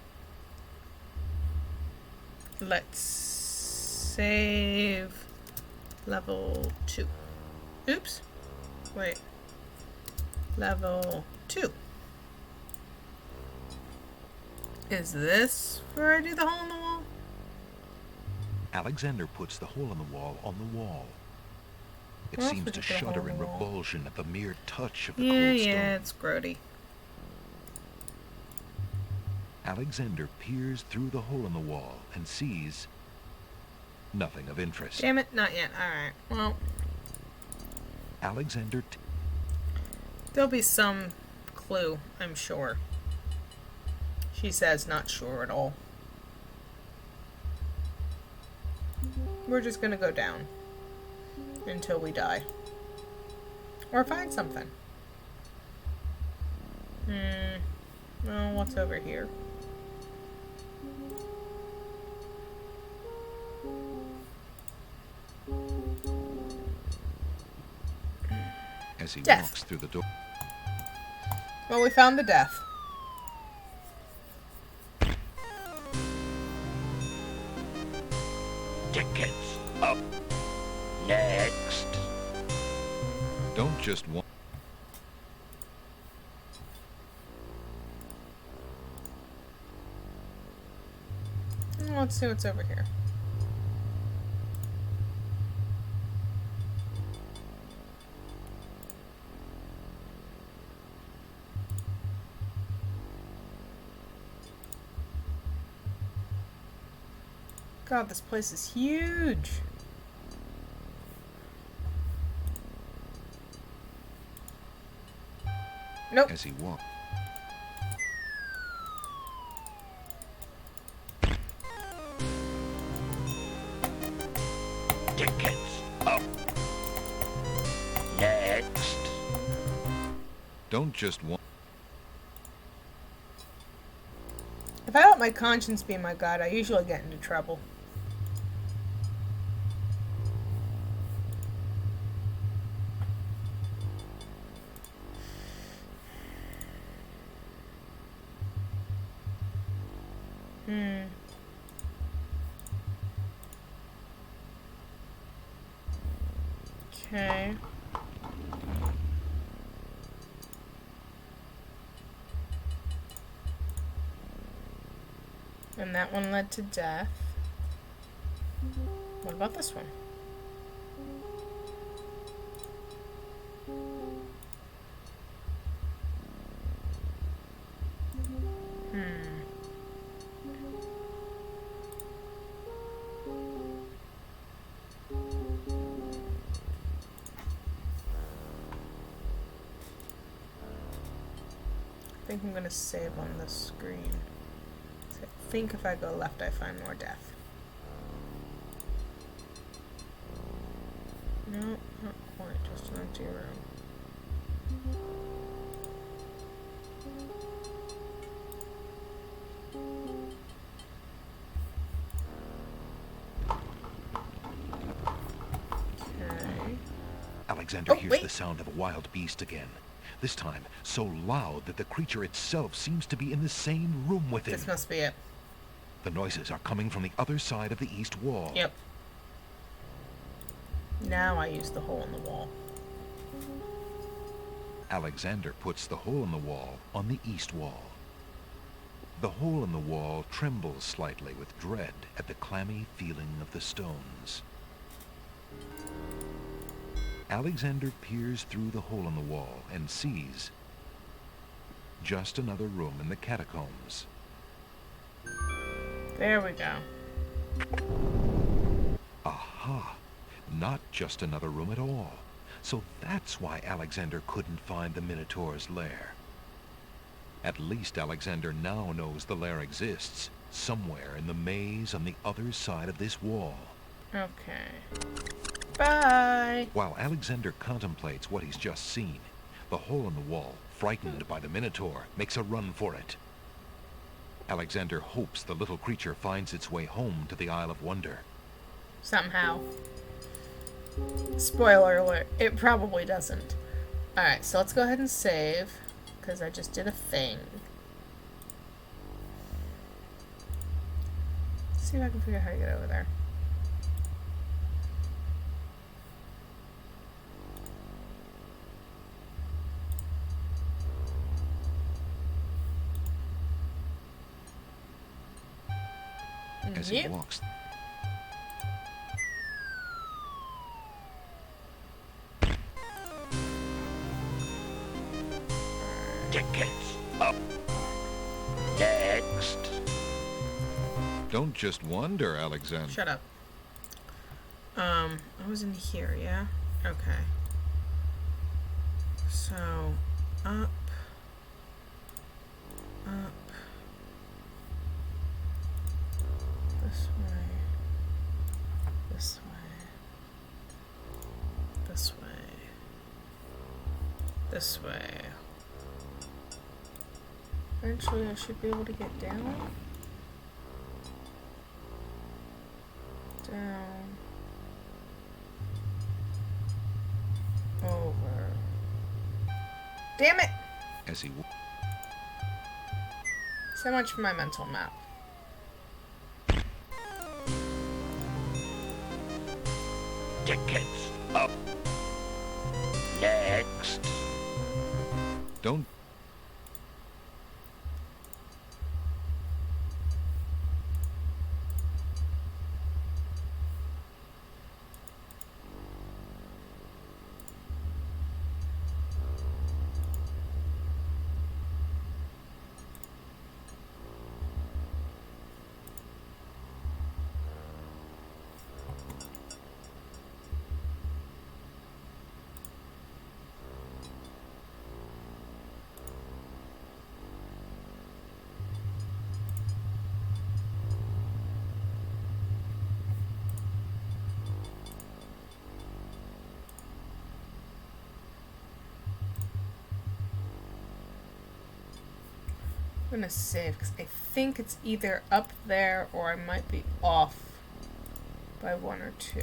Let's save level 2. Oops. Wait. Level 2. Is this where I do the hole in the wall? Alexander puts the hole in the wall on the wall. It Where else seems would to you put a hole shudder in in the wall? revulsion at the mere touch of the Yeah, cold stone. yeah, it's grody. Alexander peers through the hole in the wall and sees nothing of interest. Damn it, not yet. Alright, well, Alexander there'll be some clue, I'm sure. She says not sure at all. We're just gonna go down until we die. Or find something. Well, what's over here? as he Death. walks through the door. Well, we found the death. Tickets up. Next. just want... Let's see what's over here. God, this place is huge. Nope. As he walked. Tickets up. Next. Don't just want... If I let my conscience be my god, I usually get into trouble. Okay. And that one led to death. What about this one? I think I'm gonna save on the screen. So I think if I go left, I find more death. No, not quite. Just an empty room. Okay. Alexander Oh, hears wait. the sound of a wild beast again. This time, so loud that the creature itself seems to be in the same room with him. This must be it. The noises are coming from the other side of the east wall. Yep. Now I use the hole in the wall. Alexander puts the hole in the wall on the east wall. The hole in the wall trembles slightly with dread at the clammy feeling of the stones. Alexander peers through the hole in the wall and sees just another room in the catacombs. There we go. Aha! Not just another room at all. So that's why Alexander couldn't find the Minotaur's lair. At least Alexander now knows the lair exists, somewhere in the maze on the other side of this wall. Okay. Bye! While Alexander contemplates what he's just seen, the hole in the wall, frightened by the Minotaur, makes a run for it. Alexander hopes the little creature finds its way home to the Isle of Wonder. Somehow. Spoiler alert, it probably doesn't. Alright, so let's go ahead and save, because I just did a thing. Let's see if I can figure out how to get over there. As he walks, Tickets up. Next. don't just wander, Alexander. Shut up. I was in here, yeah? Okay. So, up. Up. This way. This way. This way. This way. Eventually I should be able to get down. Down. Over. Damn it! As he So much for my mental map. Tickets up. Next. Don't... I'm gonna save because I think it's either up there or I might be off by 1 or 2.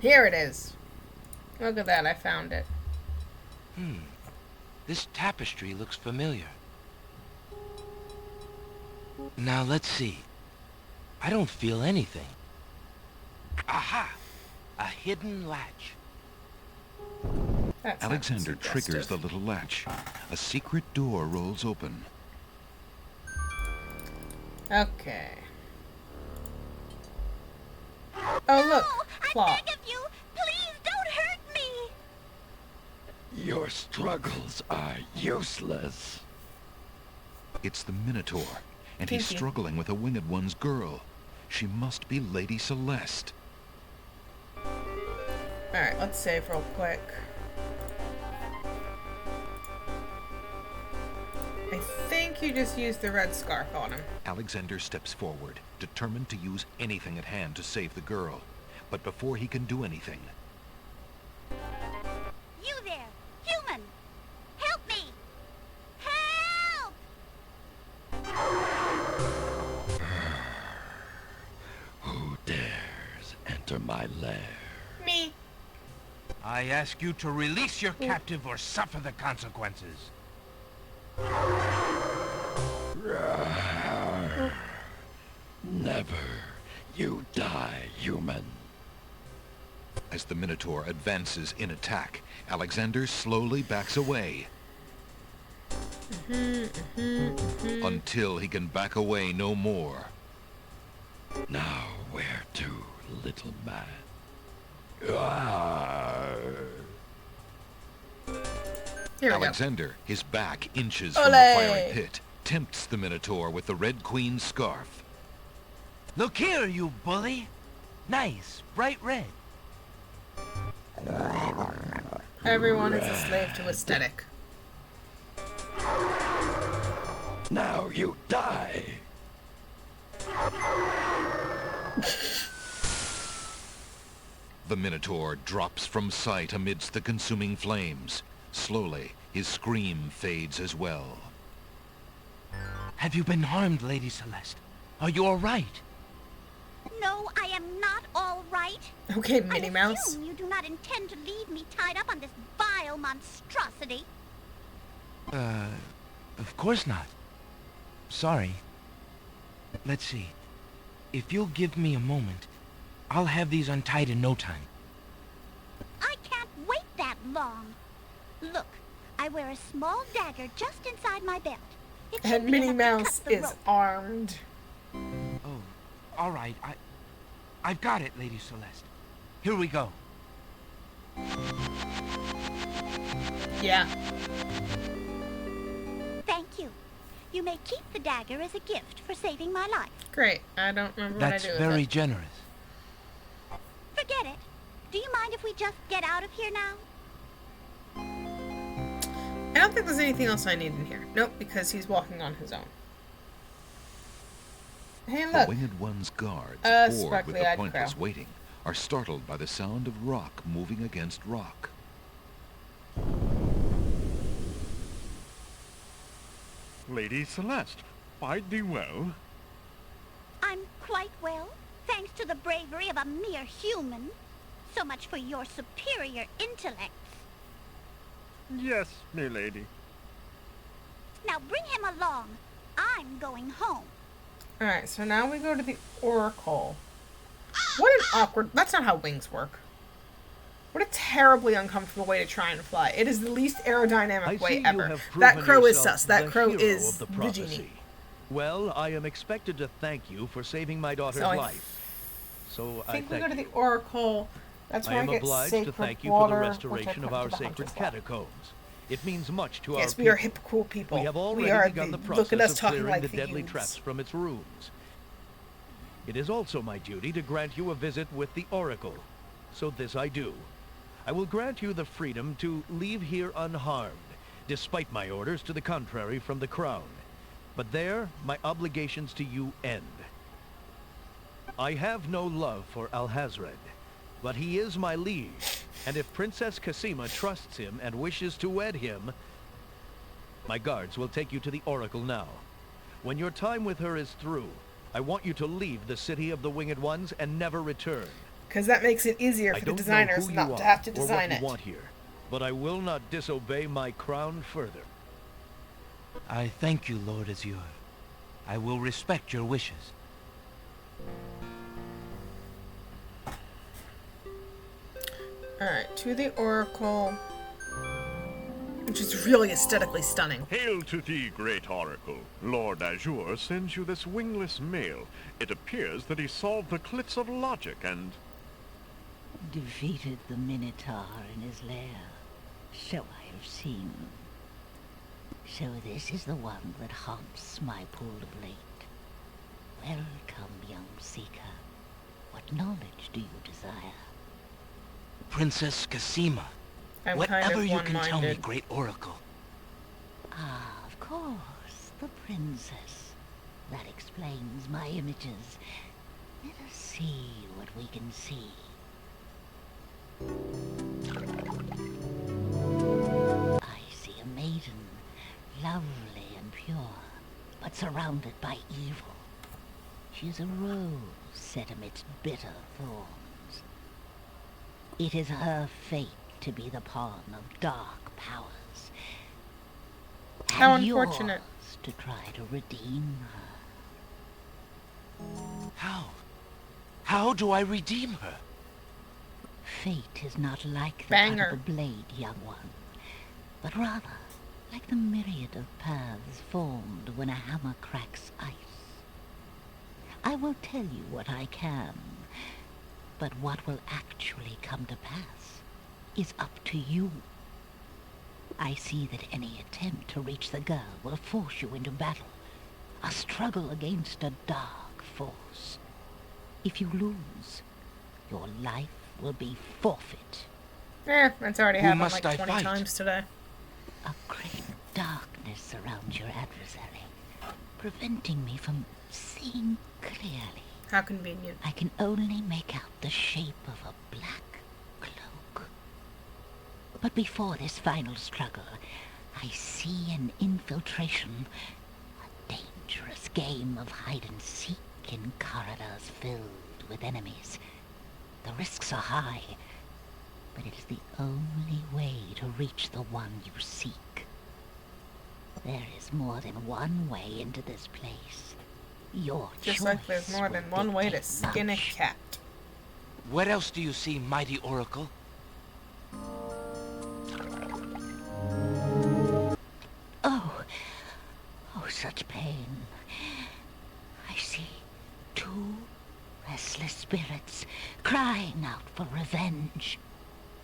Here it is. Look at that, I found it. This tapestry looks familiar. Now let's see. I don't feel anything. Aha! A hidden latch. That sounds Alexander triggers suggestive. the little latch. A secret door rolls open. Okay. Oh, look. Claw. I beg of you, please don't hurt me. Your struggles are useless. It's the Minotaur, and he's Pinky. struggling with a Winged One's girl. She must be Lady Celeste. Alright, let's save real quick. I think you just used the red scarf on him. Alexander steps forward, determined to use anything at hand to save the girl. But before he can do anything, You there, human! Help me! Help! Who dares enter my lair? Me. I ask you to release your captive or suffer the consequences. Never. You die, human. as the Minotaur advances in attack, Alexander slowly backs away. Until he can back away no more. Now where to, little man? Here we go. Alexander, his back inches Olé! from the fiery pit, tempts the Minotaur with the Red Queen's scarf. Look here, you bully! Nice, bright red. Everyone is a slave to aesthetic. Now you die! The Minotaur drops from sight amidst the consuming flames. Slowly, his scream fades as well. Have you been harmed, Lady Celeste? Are you all right? No, I am not all right. Okay, Minnie I Mouse. assume you do not intend to leave me tied up on this vile monstrosity. Of course not. Sorry. Let's see. If you'll give me a moment, I'll have these untied in no time. I can't wait that long. Look, I wear a small dagger just inside my belt. It should And be Minnie enough to Mouse cut the is rope. armed. Oh, all right. I've got it, Lady Celeste. Here we go. Yeah. Thank you. You may keep the dagger as a gift for saving my life. Great. I don't remember That's what I do with very it. generous. Forget it. Do you mind if we just get out of here now? I don't think there's anything else I need in here. Nope, because he's walking on his own. Hey, The look. Winged One's guards, bored with sparkly-eyed the pointless crow. waiting, are startled by the sound of rock moving against rock. Lady Celeste, fight thee well. I'm quite well, thanks to the bravery of a mere human. So much for your superior intellects. Yes, milady. Now bring him along. I'm going home. Alright, so now we go to the Oracle. What an awkward... That's not how wings work. What a terribly uncomfortable way to try and fly. It is the least aerodynamic way ever. That crow is sus. That crow is the genie. Well, I am expected to thank you for saving my daughter's life. So I think we go to the Oracle. That's where I get obliged sacred to thank you water, for the restoration of our sacred catacombs. It means much to our people. Yes, we are hip, cool people. We have already begun the process of clearing like the deadly traps from its ruins. It is also my duty to grant you a visit with the Oracle. So this I do. I will grant you the freedom to leave here unharmed, despite my orders to the contrary from the Crown. But there, my obligations to you end. I have no love for Alhazred, but he is my liege, and if Princess Cassima trusts him and wishes to wed him, my guards will take you to the Oracle now. When your time with her is through, I want you to leave the City of the Winged Ones and never return. Because that makes it easier for the designers not to have to design it. I don't know who you are or what you want here, but I will not disobey my crown further. I thank you, Lord Azure. I will respect your wishes. Alright, to the Oracle, which is really aesthetically stunning. Hail to thee, great Oracle. Lord Azure sends you this wingless mail. It appears that he solved the cliffs of logic and... defeated the Minotaur in his lair. So I have seen. So this is the one that haunts my pool of late. Welcome, young seeker. What knowledge do you desire? Princess Cassima. Whatever you can tell me, great Oracle. Ah, of course, the princess. That explains my images. Let us see what we can see. I see a maiden, lovely and pure, but surrounded by evil. She is a rose set amidst bitter thorns. It is her fate to be the pawn of dark powers. How unfortunate. Yours to try to redeem her. How do I redeem her? Fate is not like the Banger. cut of the blade, young one, but rather like the myriad of paths formed when a hammer cracks ice. I will tell you what I can, but what will actually come to pass is up to you. I see that any attempt to reach the girl will force you into battle, a struggle against a dark force. If you lose, your life will be forfeit. That's already happened like I 20 fight? times today. A great darkness surrounds your adversary, preventing me from seeing clearly. How convenient. I can only make out the shape of a black cloak. But before this final struggle, I see an infiltration, a dangerous game of hide-and-seek in corridors filled with enemies. The risks are high, but it is the only way to reach the one you seek. There is more than one way into this place. Your Just choice like there's more than one way to dictate skin a much. cat. What else do you see, mighty Oracle? Oh, such pain. I see two restless spirits crying out for revenge.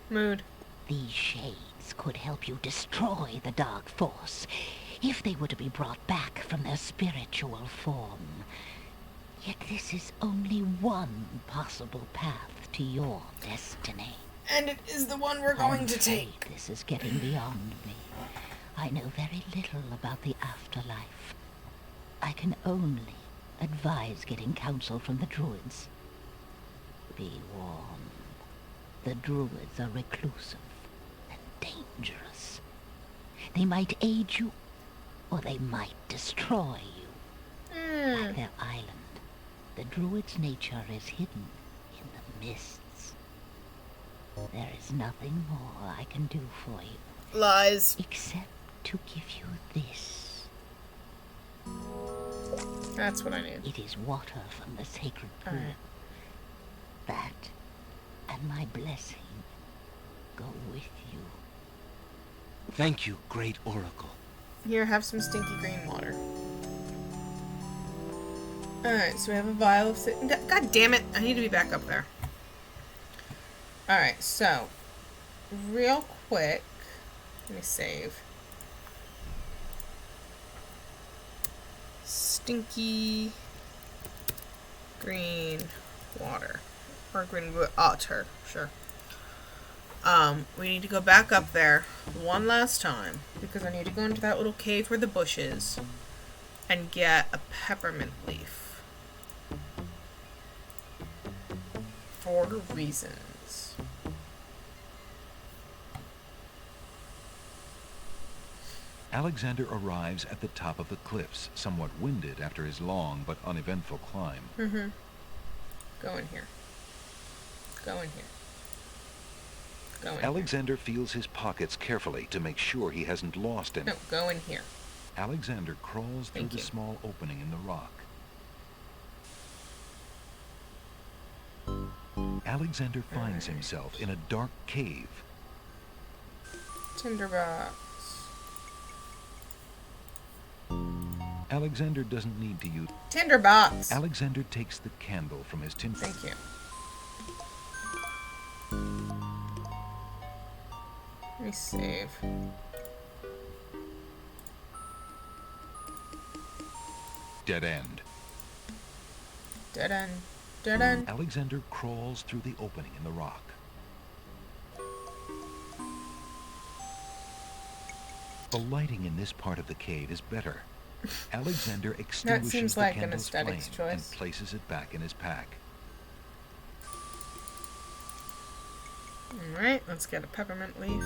Mood. These shades could help you destroy the dark force if they were to be brought back from their spiritual form. Yet this is only one possible path to your destiny. And it is the one we're going to take. This is getting beyond me. I know very little about the afterlife. I can only advise getting counsel from the druids. Be warned. The druids are reclusive and dangerous. They might aid you, or they might destroy you. Like their island, the druid's nature is hidden in the mists. There is nothing more I can do for you. Lies. Except to give you this. That's what I need. It is water from the sacred pool. Alright. That and my blessing go with you. Thank you, great Oracle. Here, have some stinky green water. Alright, so we have a vial of... God damn it! I need to be back up there. Alright, so... Real quick... Let me save. Stinky... green water. Or green water, sure. We need to go back up there one last time. Because I need to go into that little cave where the bush is. And get a peppermint leaf. For reasons. Alexander arrives at the top of the cliffs, somewhat winded after his long but uneventful climb. Mm-hmm. Go in here. Go in here. Go in Alexander feels his pockets carefully to make sure he hasn't lost any. No, go in here. Alexander crawls through the small opening in the rock. Alexander finds himself in a dark cave. Tinderbox. Alexander doesn't need to use... Tinderbox! Alexander takes the candle from his tin... Thank you. Let me save. Dead end. Dead end. Dead end. Alexander crawls through the opening in the rock. The lighting in this part of the cave is better. Alexander extinguishes the candle's flame and places it back in his pack. Alright, let's get a peppermint leaf.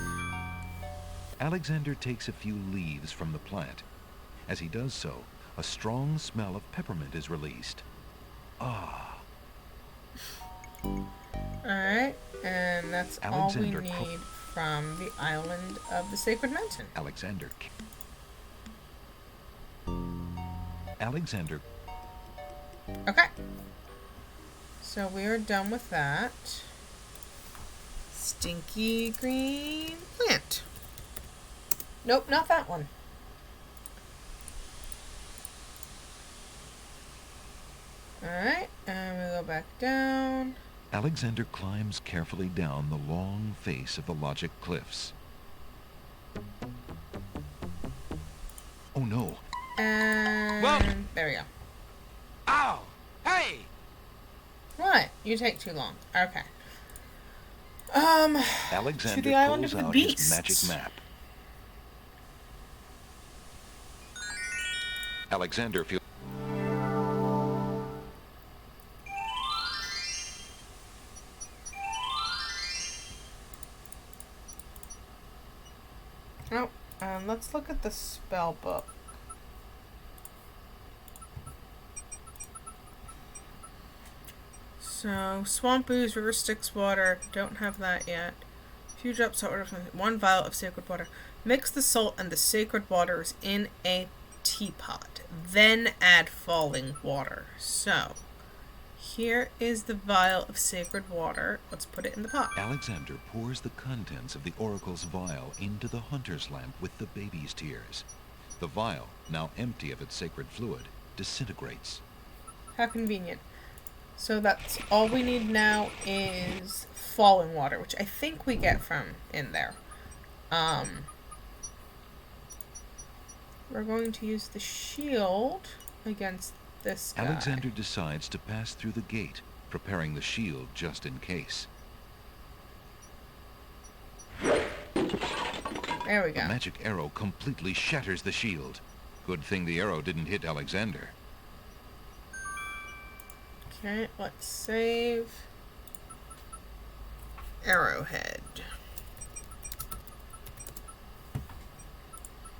Alexander takes a few leaves from the plant. As he does so, a strong smell of peppermint is released. Ah. Alright, and that's Alexander all we need from the island of the Sacred Mountain. Alexander. Okay. So we are done with that. Stinky green plant. Nope, not that one. Alright, and we go back down. Alexander climbs carefully down the long face of the Logic Cliffs. Oh no. And Whoa. There we go. Ow! Hey! What? You take too long. Okay. Alexander to the island pulls of the out beasts. his magic map. Alexander feels... Oh, let's look at the spell book. So, Swamp Ooze, River Styx water. Don't have that yet. Few drops of water from 1 vial of sacred water. Mix the salt and the sacred waters in a teapot. Then add falling water. So, here is the vial of sacred water. Let's put it in the pot. Alexander pours the contents of the oracle's vial into the hunter's lamp with the baby's tears. The vial, now empty of its sacred fluid, disintegrates. How convenient. So that's all we need now is falling water, which I think we get from in there. We're going to use the shield against this guy. Alexander decides to pass through the gate, preparing the shield just in case. There we go. The magic arrow completely shatters the shield. Good thing the arrow didn't hit Alexander. Okay, let's save. Arrowhead.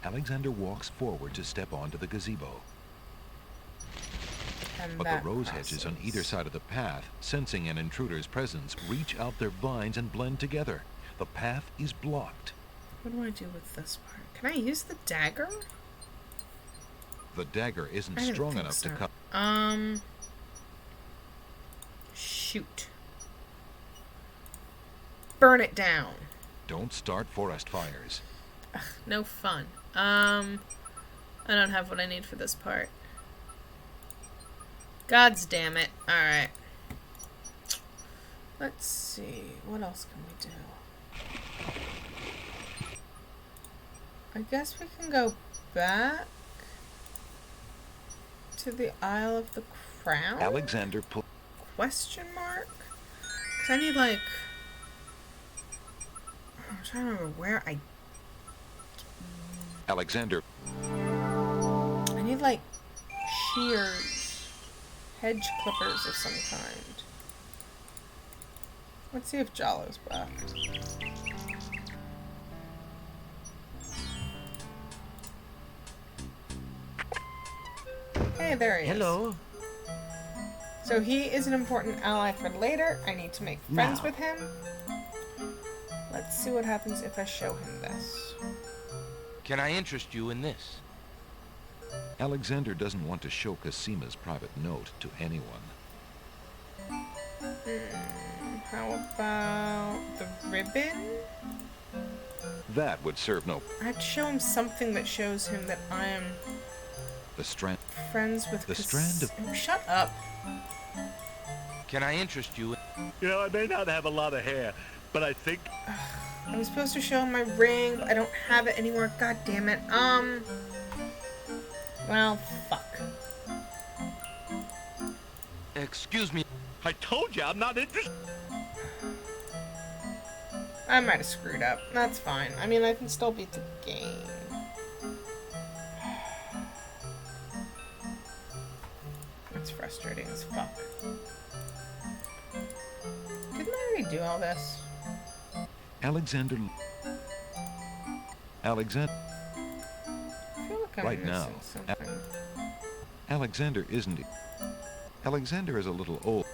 Alexander walks forward to step onto the gazebo. And But that the rose hedges on either side of the path, sensing an intruder's presence, reach out their vines and blend together. The path is blocked. What do I do with this part? Can I use the dagger? The dagger isn't I didn't strong think enough so. to cut. Shoot. burn it down. Don't start forest fires. Ugh, no fun. I don't have what I need for this part. God's damn it. Alright. Let's see. What else can we do? I guess we can go back to the Isle of the Crown? Alexander Question mark? Because I need, like... I'm trying to remember where I... Alexander. I need, like, shears. Hedge clippers of some kind. Let's see if Jalo's back. Hey, there he is. Hello. So he is an important ally for later. I need to make friends Now. with him. Let's see what happens if I show him this. Can I interest you in this? Alexander doesn't want to show Casima's private note to anyone. How about the ribbon? That would serve no... I'd show him something that shows him that I am The strand... friends with The strand of... Oh, shut up. Can I interest you in... You know, I may not have a lot of hair, but I think... I was supposed to show him my ring, but I don't have it anymore. God damn it. Well, fuck. Excuse me. I told you I'm not interested. I might have screwed up. That's fine. I mean, I can still beat the game. That's frustrating as fuck. Didn't I already do all this? Alexander... Alexander... I feel like I'm Right missing now, something. Alexander isn't... Alexander is a little old.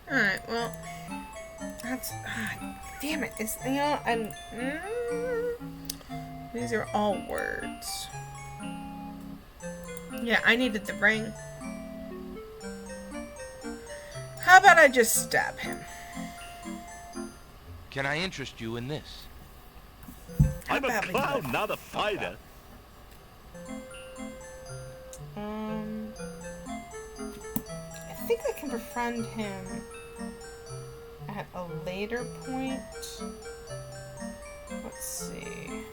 Alright, well... That's... damn it. It's, you know, I'm... these are all words. Yeah, I needed the ring. How about I just stab him? Can I interest you in this? I'm a badly clown, do I not a fuck fighter. I think I can befriend him at a later point. Let's see.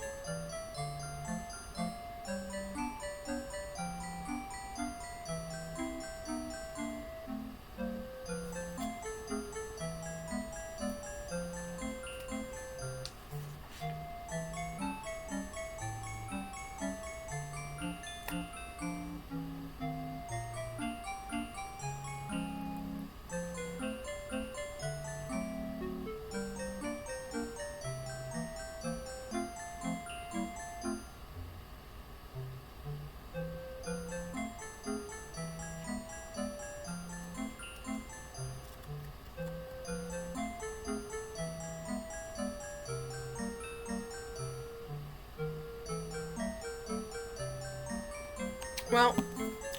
Well,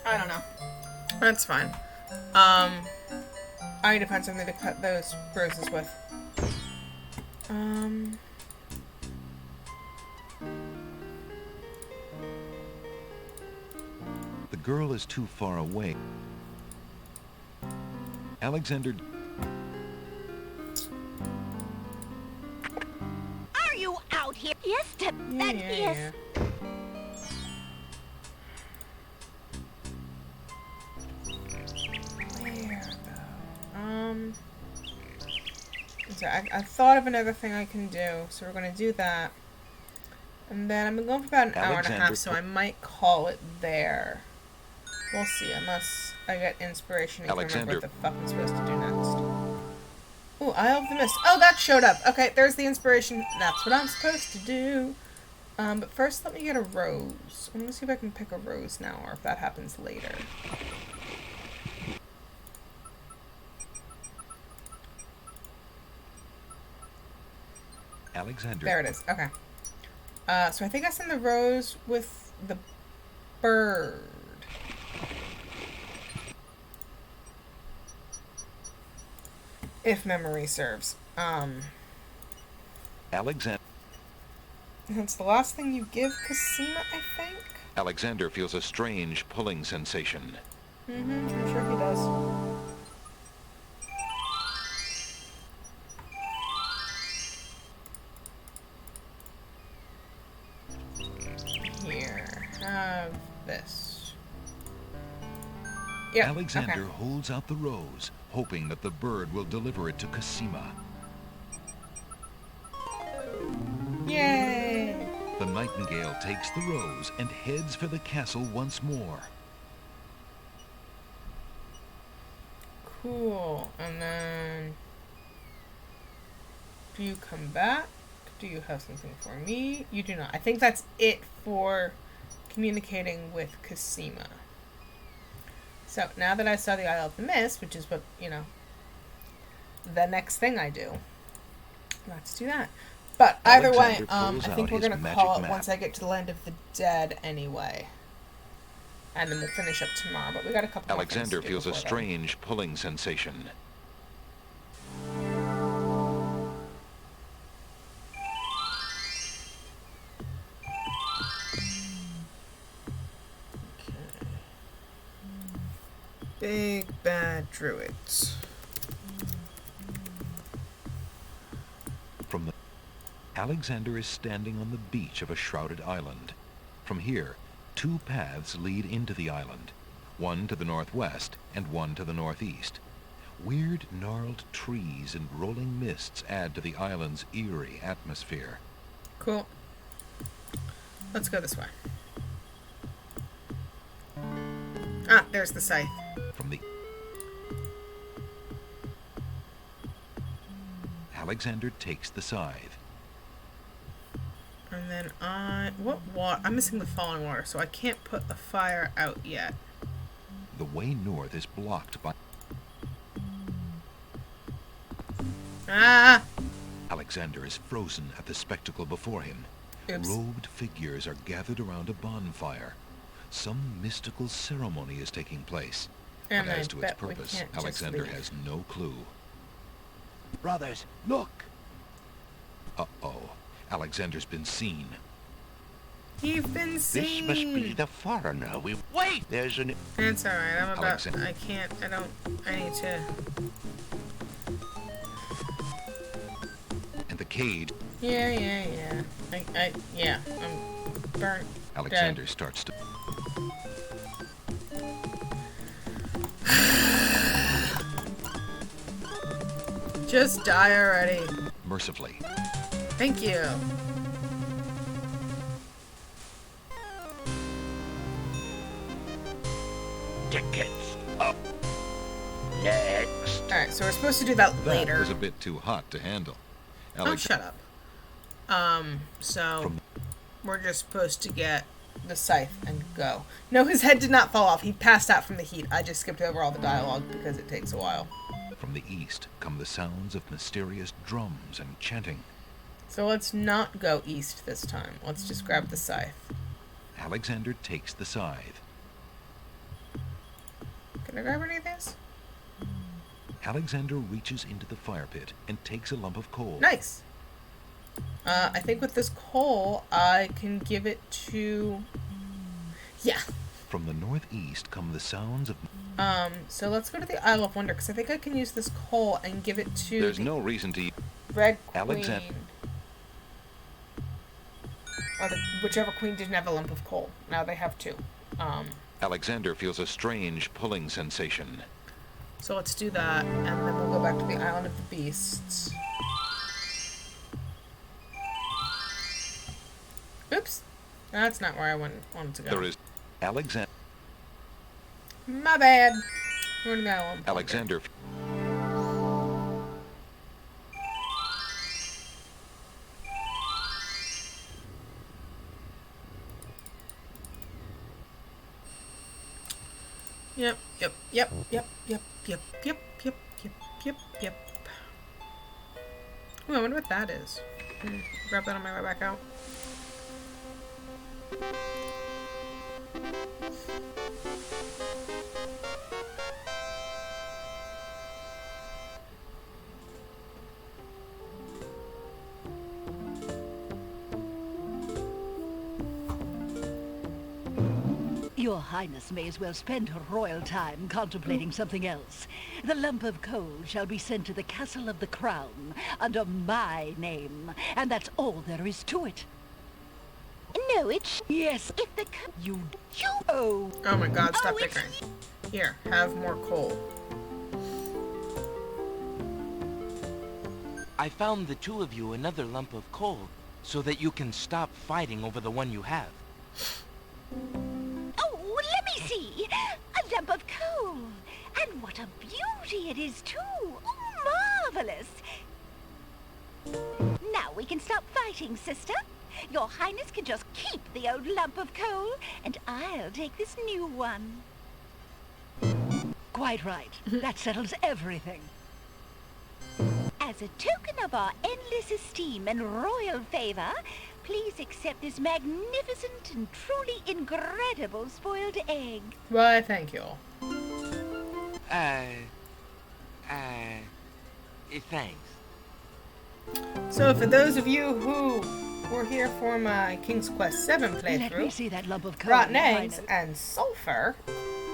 I don't know. That's fine. I need to find something to cut those roses with. The girl is too far away. Alexander... Are you out here? Yes, that Yeah. Where though? So I thought of another thing I can do, so we're gonna do that. And then I'm going for about an hour and a half, Alexander so I might call it there. We'll see, unless I get inspiration and can remember what the fuck I'm supposed to do next. Ooh, Isle of the Mist. Oh, that showed up. Okay, there's the inspiration. That's what I'm supposed to do. But first, let me get a rose. I'm gonna see if I can pick a rose now, or if that happens later. Alexander... There it is. Okay. So I think I send the rose with the bird. If memory serves. Alexander That's the last thing you give Cosima, I think? Alexander feels a strange pulling sensation. I'm sure he does. Here, have this. Yeah, Alexander okay. holds out the rose, hoping that the bird will deliver it to Cosima. Yay! The nightingale takes the rose and heads for the castle once more. Cool. And then... do you come back? Do you have something for me? You do not. I think that's it for communicating with Cosima. So, now that I saw the Isle of the Mist, which is what, you know, the next thing I do, let's do that. But either way, Alexander I pulls think out we're his going to magic call it map. once I get to the Land of the Dead anyway. And then we'll finish up tomorrow, but we got a couple more things Alexander to do feels a before then. strange pulling sensation. Big bad druids. From the Alexander is standing on the beach of a shrouded island. From here, two paths lead into the island, one to the northwest and one to the northeast. Weird gnarled trees and rolling mists add to the island's eerie atmosphere. Cool. Let's go this way. Ah, there's the scythe. From the Alexander takes the scythe. And then what water? I'm missing the falling water, so I can't put the fire out yet. The way north is blocked by Ah! Alexander is frozen at the spectacle before him. Oops. Robed figures are gathered around a bonfire. Some mystical ceremony is taking place. And But I as to its bet we purpose, can't just Alexander leave. has no clue. Brothers, look! Uh-oh. Alexander's been seen. You've been seen. This must be the foreigner we... Wait! There's an... It's alright, I'm about... Alexander. I need to... And the cage, Yeah. Yeah, I'm burnt. Alexander starts to... Just die already. mercifully. Thank you. tickets up. Next. Alright, so we're supposed to do that That later. was a bit too hot to handle. Oh, shut up. So From- we're just supposed to get the scythe and go. No, his head did not fall off. He passed out from the heat. I just skipped over all the dialogue because it takes a while. From the east come the sounds of mysterious drums and chanting. So let's not go east this time. Let's just grab the scythe. Alexander takes the scythe. Can I grab any of this? Alexander reaches into the fire pit and takes a lump of coal. Nice. I think with this coal, I can give it to... Yeah. From the northeast come the sounds of... So let's go to the Isle of Wonder, because I think I can use this coal and give it to There's the no reason to... Red Queen. Alexander. Or whichever queen didn't have a lump of coal. Now they have two. Alexander feels a strange pulling sensation. So let's do that, and then we'll go back to the Island of the Beasts. Oops. That's not where I wanted to go. There is... Alexander... My bad. We're in the Island of Wonder. Alexander... Yep. Ooh, I wonder what that is. Grab that on my way back out. Your Highness may as well spend her royal time contemplating something else. The lump of coal shall be sent to the Castle of the Crown under my name, and that's all there is to it. No, it's... Yes, If the... you... Oh. Oh my god, stop Oh, it's- bickering. Here, have more coal. I found the two of you another lump of coal so that you can stop fighting over the one you have. Oh, let me see. A lump of coal. And what a beauty it is, too. Oh, marvelous. Now we can stop fighting, sister. Your Highness can just keep the old lump of coal, and I'll take this new one. Quite right. That settles everything. As a token of our endless esteem and royal favor, please accept this magnificent and truly incredible spoiled egg. Why, thank you all. Thanks. So for those of you who were here for my King's Quest VII Let me playthrough, see that lump of coal. rotten Your eggs Highness. and sulfur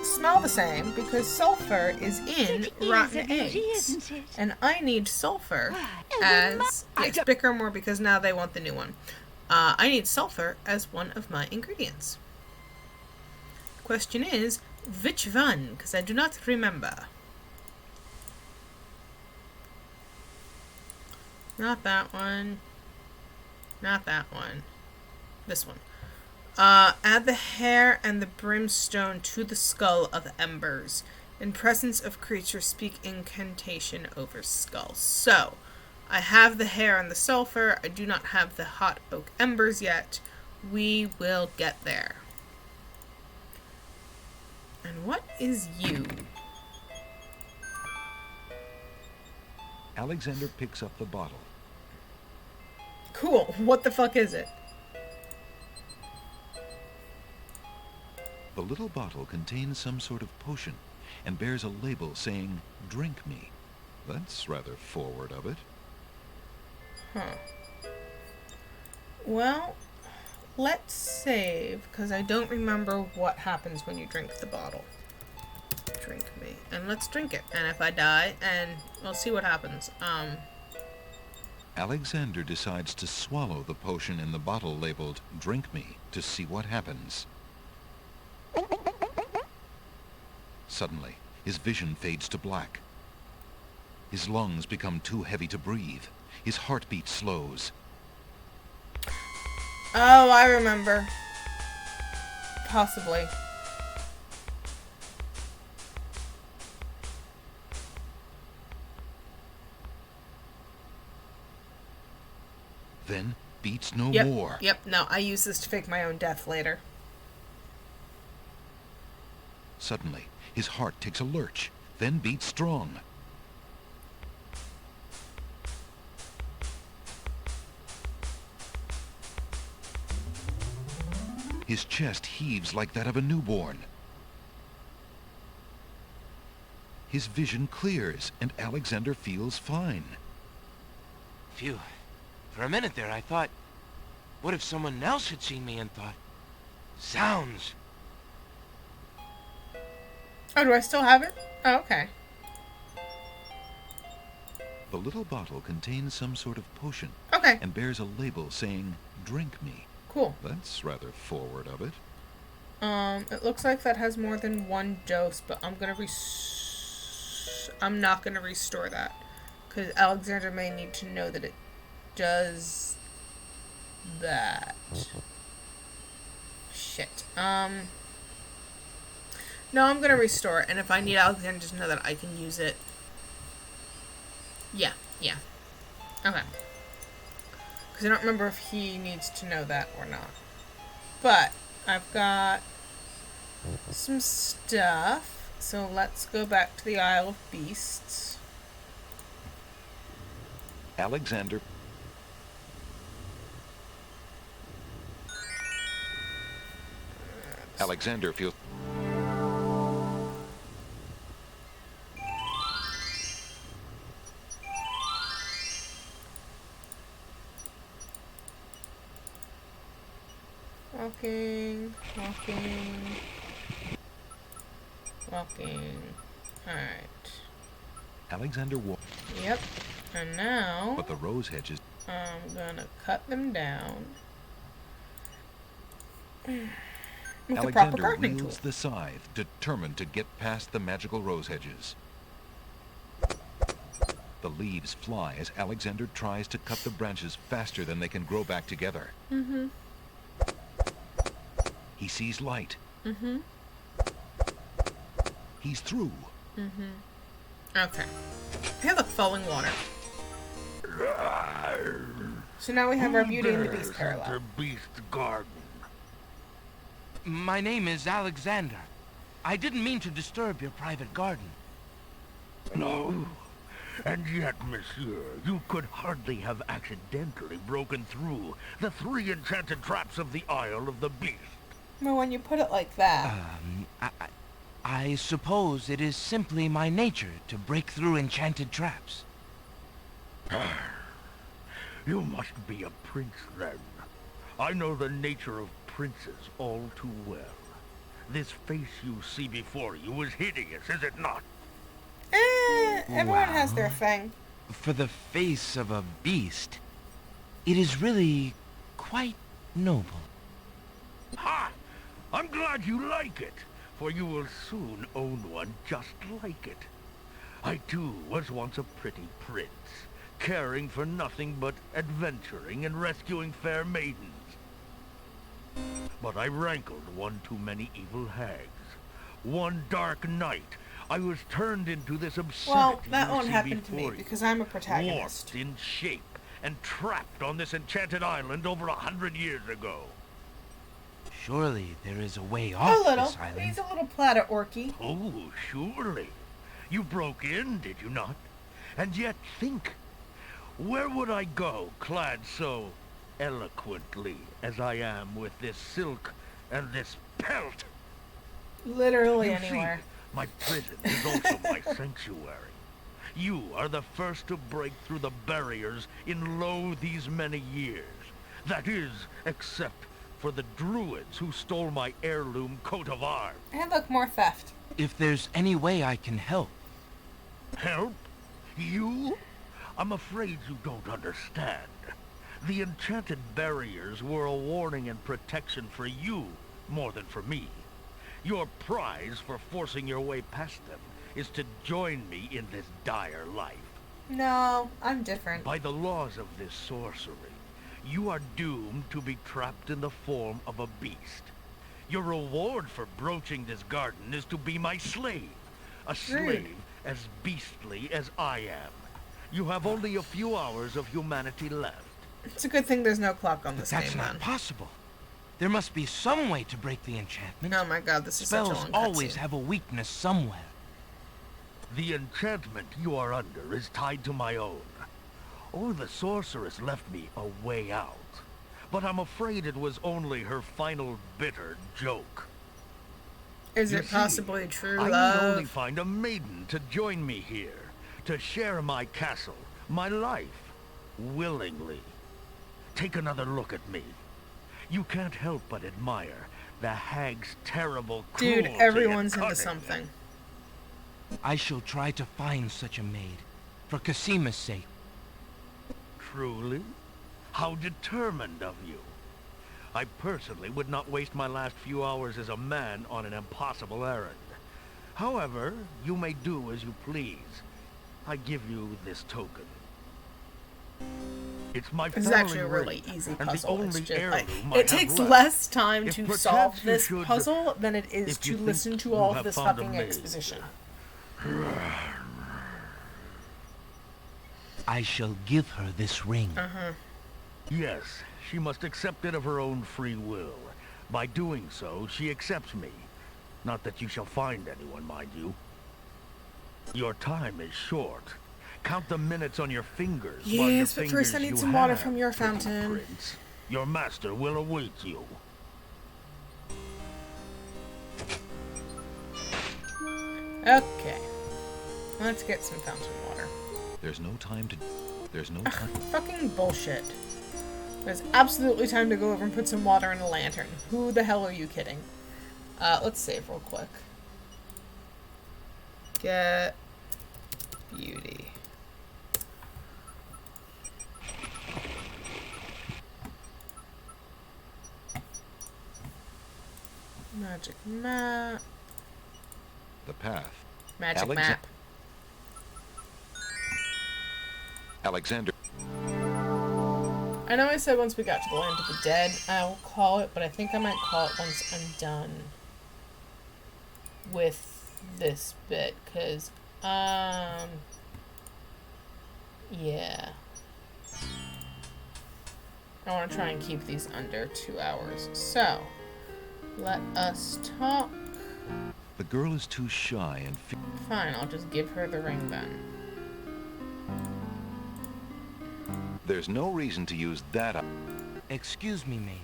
smell the same because sulfur is in It is rotten a beauty, eggs. isn't it? And I need sulfur Oh, as... I Yes, don't- bicker more because now they want the new one. I need sulfur as one of my ingredients. Question is, which one? Because I do not remember. Not that one. Not that one. This one. Add the hair and the brimstone to the skull of embers. In presence of creature, speak incantation over skull. So, I have the hair and the sulfur. I do not have the hot oak embers yet. We will get there. And what is you? Alexander picks up the bottle. Cool. What the fuck is it? The little bottle contains some sort of potion and bears a label saying, "Drink me." That's rather forward of it. Huh. Well, let's save, because I don't remember what happens when you drink the bottle. Drink me. And let's drink it. And if I die, and we'll see what happens. Alexander decides to swallow the potion in the bottle labeled "Drink me" to see what happens. Suddenly, his vision fades to black. His lungs become too heavy to breathe. His heartbeat slows. Oh, I remember. Possibly. Then, beats no Yep. more. Yep. No, I use this to fake my own death later. Suddenly, his heart takes a lurch, then beats strong. His chest heaves like that of a newborn. His vision clears, and Alexander feels fine. Phew. For a minute there, I thought, what if someone else had seen me and thought, zounds. Oh, do I still have it? Oh, okay. The little bottle contains some sort of potion Okay. and bears a label saying, "Drink me." Cool. That's rather forward of it. It looks like that has more than one dose, but I'm not gonna restore that. Because Alexander may need to know that it does that. Shit. No, I'm gonna restore it, and if I need Alexander to know that I can use it. Yeah. Okay. Because I don't remember if he needs to know that or not. But I've got some stuff. So let's go back to the Isle of Beasts. Alexander feels... Walking. Walking. Alright. Alexander walked, Yep. And now but the rose hedges. I'm gonna cut them down. With the proper Alexander gardening tool. wields the scythe, determined to get past the magical rose hedges. The leaves fly as Alexander tries to cut the branches faster than they can grow back together. Mm-hmm. He sees light. Mm-hmm. He's through. Mm-hmm. Okay. Hey, look, falling water. So now we have our Beauty and the Beast parallel. Beast Garden. My name is Alexander. I didn't mean to disturb your private garden. No. And yet, monsieur, you could hardly have accidentally broken through the 3 enchanted traps of the Isle of the Beast. Well, when you put it like that. I suppose it is simply my nature to break through enchanted traps. You must be a prince, then. I know the nature of princes all too well. This face you see before you is hideous, is it not? Everyone has their thing. For the face of a beast, it is really quite noble. Ha! I'm glad you like it, for you will soon own one just like it. I too was once a pretty prince, caring for nothing but adventuring and rescuing fair maidens. But I rankled one too many evil hags. One dark night, I was turned into this absurdity. Well, that you won't see happen to me before you, because I'm a protagonist. warped in shape and trapped on this enchanted island over 100 years ago. Surely there is a way A off little. this island. He's a little platter orky. Oh, surely. You broke in, did you not? And yet think, where would I go clad so eloquently as I am with this silk and this pelt? Literally You anywhere. see, my prison is also my sanctuary. You are the first to break through the barriers in lo these many years. That is, except for the druids who stole my heirloom coat of arms. And look, more theft. If there's any way I can help. Help? You? I'm afraid you don't understand. The enchanted barriers were a warning and protection for you, more than for me. Your prize for forcing your way past them is to join me in this dire life. No, I'm different. By the laws of this sorcery, you are doomed to be trapped in the form of a beast. Your reward for broaching this garden is to be my slave. A slave as beastly as I am. You have only a few hours of humanity left. It's a good thing there's no clock on this That's game, not man. possible. There must be some way to break the enchantment. Oh my god, this is such a Spells long always cutscene. have a weakness somewhere. The enchantment you are under is tied to my own. Oh, the sorceress left me a way out. But I'm afraid it was only her final bitter joke. Is You it see, possibly true I love? need only find a maiden to join me here, to share my castle, my life, willingly. Take another look at me. You can't help but admire the hag's terrible cruelty Dude, everyone's and into cunning. something. I shall try to find such a maid, for Casima's sake. Truly? How determined of you. I personally would not waste my last few hours as a man on an impossible errand. However, you may do as you please. I give you this token. It's my It's family actually a really ring, easy and the puzzle. It's only just like, heirloom I it have takes left. less time If to perhaps solve you this should- puzzle than it is if you to think listen to you all of have this found a fucking maid. exposition. I shall give her this ring. Uh-huh. Yes, she must accept it of her own free will. By doing so, she accepts me. Not that you shall find anyone, mind you. Your time is short. Count the minutes on your fingers. while your Yes, but first I fingers need you some water have, from your pretty fountain. prince. Your master will await you. Okay. Let's get some fountain water. There's no time to... There's no Ugh, time... fucking bullshit. There's absolutely time to go over and put some water in a lantern. Who the hell are you kidding? Let's save real quick. Get beauty. Magic map. The path. Magic Alexa- map. Alexander. I know I said once we got to the land of the dead, I will call it, but I think I might call it once I'm done with this bit, because, yeah. I want to try and keep these under 2 hours. So, let us talk. The girl is too shy and Fine, I'll just give her the ring then. there's no reason to use that. Excuse me, maid,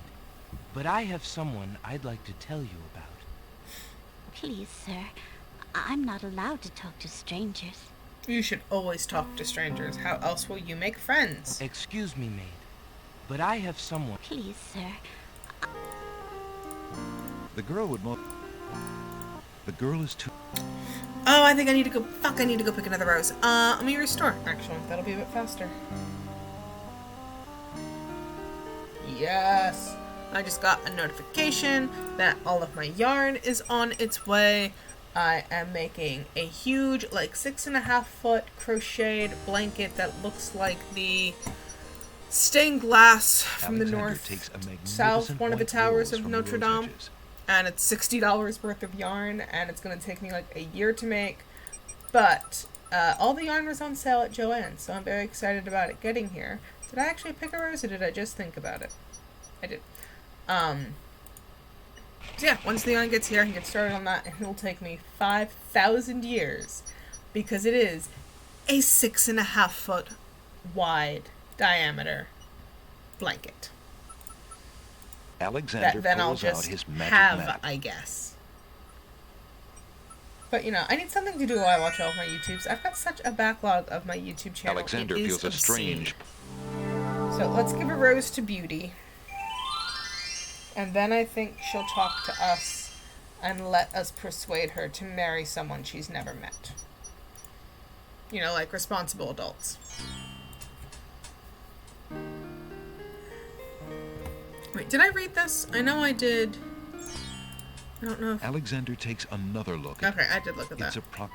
but I have someone I'd like to tell you about. Please, sir. I'm not allowed to talk to strangers. You should always talk to strangers. How else will you make friends? Excuse me, maid, but I have someone... Please, sir. The girl would most. The girl is too. Oh, I think I need to go. Fuck, I need to go pick another rose. Let me restore. Actually, that'll be a bit faster. Yes! I just got a notification that all of my yarn is on its way. I am making a huge, like 6.5 foot crocheted blanket that looks like the stained glass from the north, south, one of the towers of Notre Dame. And it's $60 worth of yarn, and it's going to take me like a year to make. But all the yarn was on sale at Joann's, so I'm very excited about it getting here. Did I actually pick a rose, or did I just think about it? I did. So yeah, once the yarn gets here, I can get started on that, and it'll take me 5,000 years, because it is a 6.5 foot wide diameter blanket. Alexander That then I'll pulls out just his magic have, map. I guess. But, you know, I need something to do while I watch all of my YouTubes. I've got such a backlog of my YouTube channel. Alexander It is feels a obscene. strange. So let's give a rose to Beauty. And then I think she'll talk to us and let us persuade her to marry someone she's never met. You know, like responsible adults. Wait, did I read this? I know I did. I don't know if... Alexander takes another look. Okay, I did look at that. It's a prop.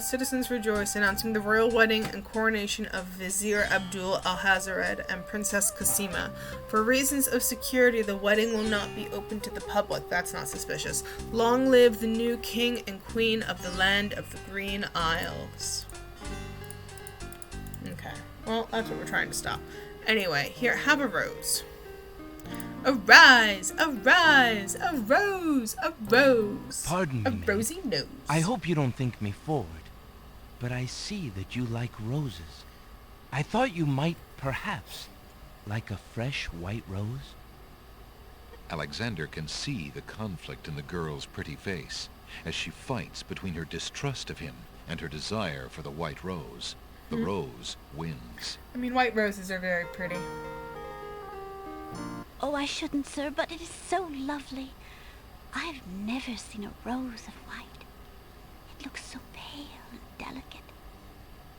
Citizens rejoice, announcing the royal wedding and coronation of Vizier Abdul Alhazared and Princess Cosima. For reasons of security, the wedding will not be open to the public. That's not suspicious. Long live the new king and queen of the land of the Green Isles. Okay, well, that's what we're trying to stop. Anyway, here, have a rose. Arise, arise, a rose, a rose. Pardon me, a maid. rosy nose. I hope you don't think me forward, but I see that you like roses. I thought you might, perhaps, like a fresh white rose. Alexander can see the conflict in the girl's pretty face as she fights between her distrust of him and her desire for the white rose. The rose wins. I mean, white roses are very pretty. Oh, I shouldn't, sir, but it is so lovely. I've never seen a rose of white. It looks so pale and delicate.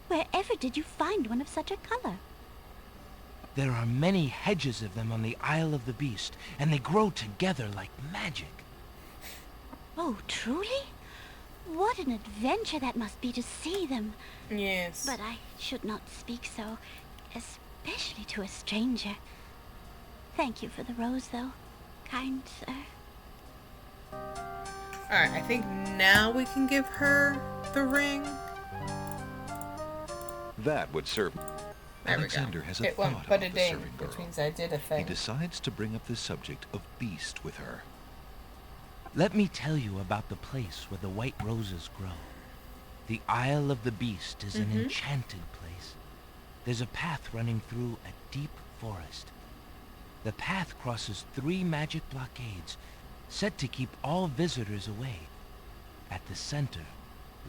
Wherever did you find one of such a color? There are many hedges of them on the Isle of the Beast, and they grow together like magic. Oh, truly? What an adventure that must be to see them. Yes. But I should not speak so, especially to a stranger. Thank you for the rose, though, kind sir. Alright, I think now we can give her the ring. That would serve. There Alexander we go. has a It thought won't put about a the ding, serving girl. which means I did a He thing. decides to bring up the subject of Beast with her. Let me tell you about the place where the white roses grow. The Isle of the Beast is an enchanted place. There's a path running through a deep forest. The path crosses 3 magic blockades, set to keep all visitors away. At the center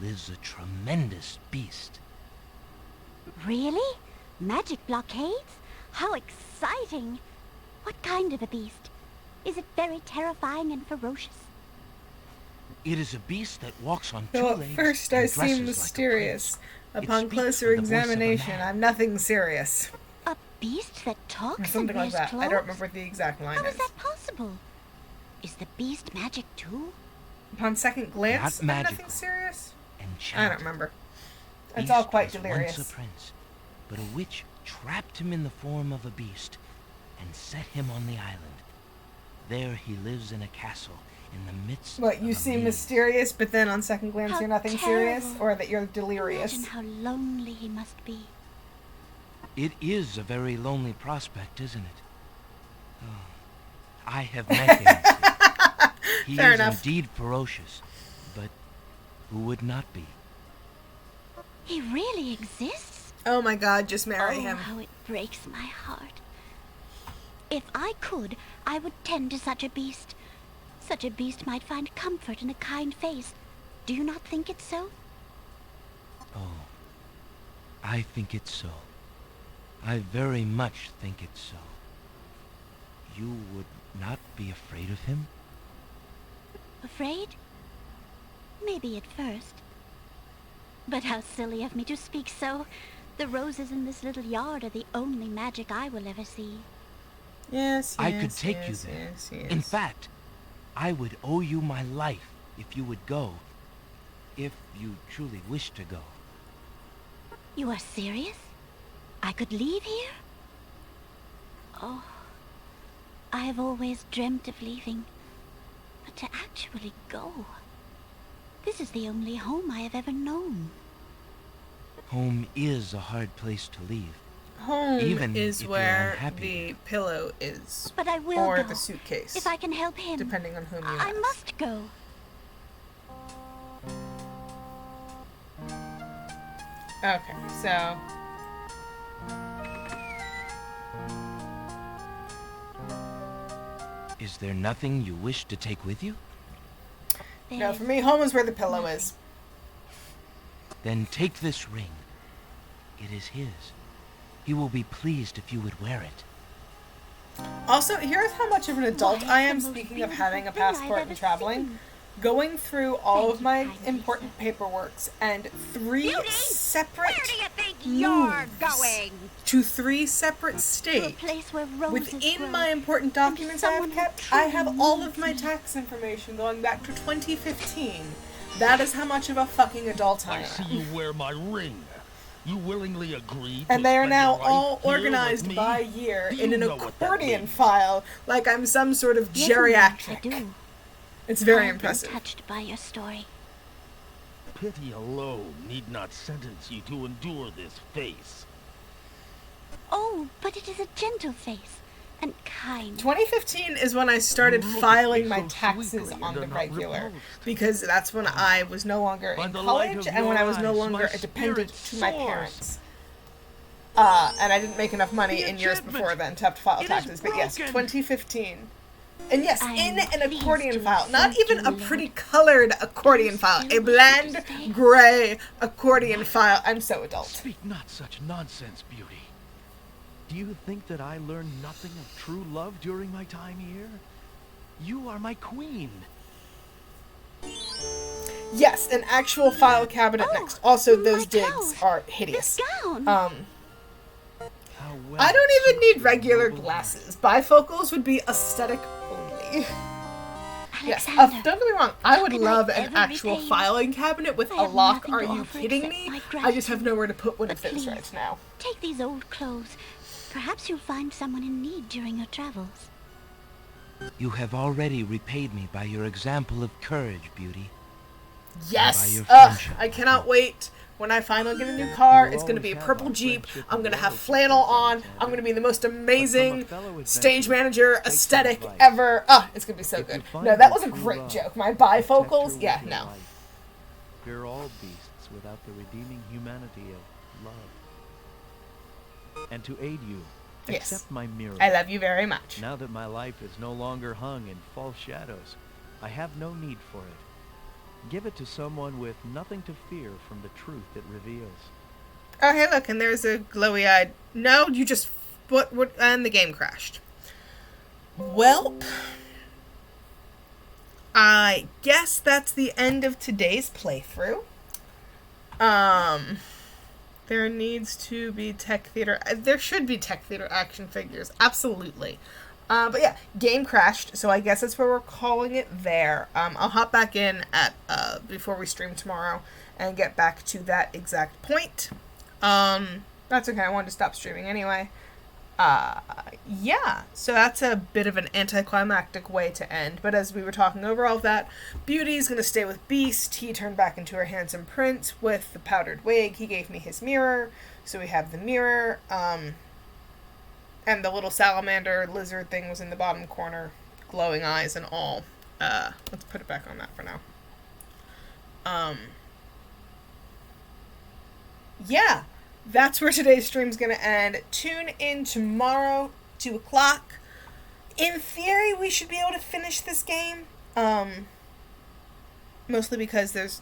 lives a tremendous beast. Really? Magic blockades? How exciting! What kind of a beast? Is it very terrifying and ferocious? It is a beast that walks on two Though legs at first and I dresses seem like a mysterious. prince. It Upon speaks closer with the voice of a examination, man. I'm nothing serious. A beast that talks Or and something like wears that. clothes? I don't remember what the exact line How is. is that possible? Is the beast magic too? Upon second glance, I'm magical. nothing serious? I Enchanted. don't remember. It's Beast all quite was delirious. once a prince, but a witch trapped him in the form of a beast and set him on the island. There he lives in a castle in the midst What, of you a seem maze. mysterious, but then on second glance How you're nothing serious? terrible. Or that you're delirious? Imagine how lonely he must be. It is a very lonely prospect, isn't it? Oh, I have met him. He Fair is enough. indeed ferocious, but who would not be? He really exists? Oh my god, just marry Oh, him. how it breaks my heart. If I could, I would tend to such a beast. Such a beast might find comfort in a kind face. Do you not think it so? Oh, I think it's so. I very much think it's so. You would not be afraid of him? Afraid? Maybe at first. But how silly of me to speak so. The roses in this little yard are the only magic I will ever see. Yes, I could take you yes, there. yes, yes. In fact, I would owe you my life if you would go. If you truly wish to go. You are serious? I could leave here? Oh, I have always dreamt of leaving. But to actually go... This is the only home I have ever known. Home is a hard place to leave. Home Even is if you're where unhappy the pillow is. But I will Or go. the suitcase. If I can help him. Depending on whom you I ask. must go. Okay, so... Is there nothing you wish to take with you? No, There's for me, home is where the pillow is. Then take this ring. It is his. He will be pleased if you would wear it. Also, here's how much of an adult Why, I am, it's the most speaking of beautiful having a thing I've passport ever and traveling. seen. Going through all Thank of you my kindly, important paperworks and three separate Where do you think you're moves going? to three separate To a states. place where roses Within grow. my important documents I someone have who kept, I truly have all of needs my me. tax information going back to 2015. That is how much of a fucking adult I I see am. you wear my ring. You willingly agreed And to they are spend now your life all here with organized me? by year Do in you an know what that accordion means? file, like I'm some sort of Yes, ma'am, I geriatric. do. It's very I've been impressive. touched by your story. Pity alone need not sentence you to endure this face. Oh, but it is a gentle face and kind. 2015 is when I started You look at filing me my so taxes sweetly on and the are not regular, repulsed. because that's when I was no longer By in the light college of and when your I was no eyes, longer my a dependent spirit to my soars. parents. And I didn't make enough money The in years enchantment, before then to have to file it is taxes. But yes, broken. 2015. And yes, I in am an pleased accordion to file. Not accept even you, a Lord. pretty colored accordion file. A still bland, wish to stay? gray accordion file. I'm so adult. Speak not such nonsense, Beauty. Do you think that I learned nothing of true love during my time here? You are my queen. Yes, an actual file cabinet Oh, next. Also, my those digs gown. are hideous. This gown. How well I don't even suited need regular noble glasses. Bifocals would be aesthetic only. Yes, Alexander, don't get me wrong. I would can I love an ever actual repay you? filing cabinet with I a have lock. nothing Are to you offer kidding except me? my I just have gratitude. nowhere to put one But of those please, right now. Take these old clothes. Perhaps you'll find someone in need during your travels. You have already repaid me by your example of courage, Beauty. Yes! your Ugh, friendship. I cannot wait. When I finally get a new car, You'll it's going to always be a have purple our Jeep. friendship I'm and going to have loyalty, flannel Princess on. Alexander. I'm going to be the most But from a amazing fellow stage adventurer, manager take some aesthetic advice. ever. It's going to be so If you good. find No, that your was a true great love, joke. My protect her bifocals? with Yeah, your no. life. Fear all beasts without the redeeming humanity of love. And to aid you, Yes. accept my mirror. I love you very much. Now that my life is no longer hung in false shadows, I have no need for it. Give it to someone with nothing to fear from the truth it reveals. Oh, hey, look, and there's a glowy-eyed... No, you just... What? And the game crashed. Welp. I guess that's the end of today's playthrough. There needs to be Tech Theater. There should be Tech Theater action figures. Absolutely. But yeah, game crashed, so I guess that's where we're calling it there. I'll hop back in at before we stream tomorrow and get back to that exact point. That's okay. I wanted to stop streaming anyway. Yeah, so that's a bit of an anticlimactic way to end, but as we were talking over all of that, Beauty's gonna stay with Beast. He turned back into her handsome prince with the powdered wig. He gave me his mirror, so we have the mirror, and the little salamander lizard thing was in the bottom corner, glowing eyes and all. Let's put it back on that for now. Yeah. That's where today's stream's gonna end. Tune in tomorrow, 2 o'clock. In theory, we should be able to finish this game. Mostly because there's,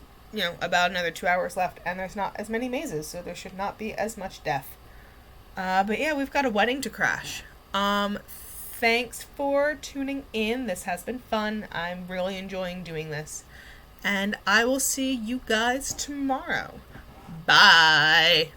about another 2 hours left, and there's not as many mazes, so there should not be as much death. But yeah, we've got a wedding to crash. Thanks for tuning in. This has been fun. I'm really enjoying doing this. And I will see you guys tomorrow. Bye!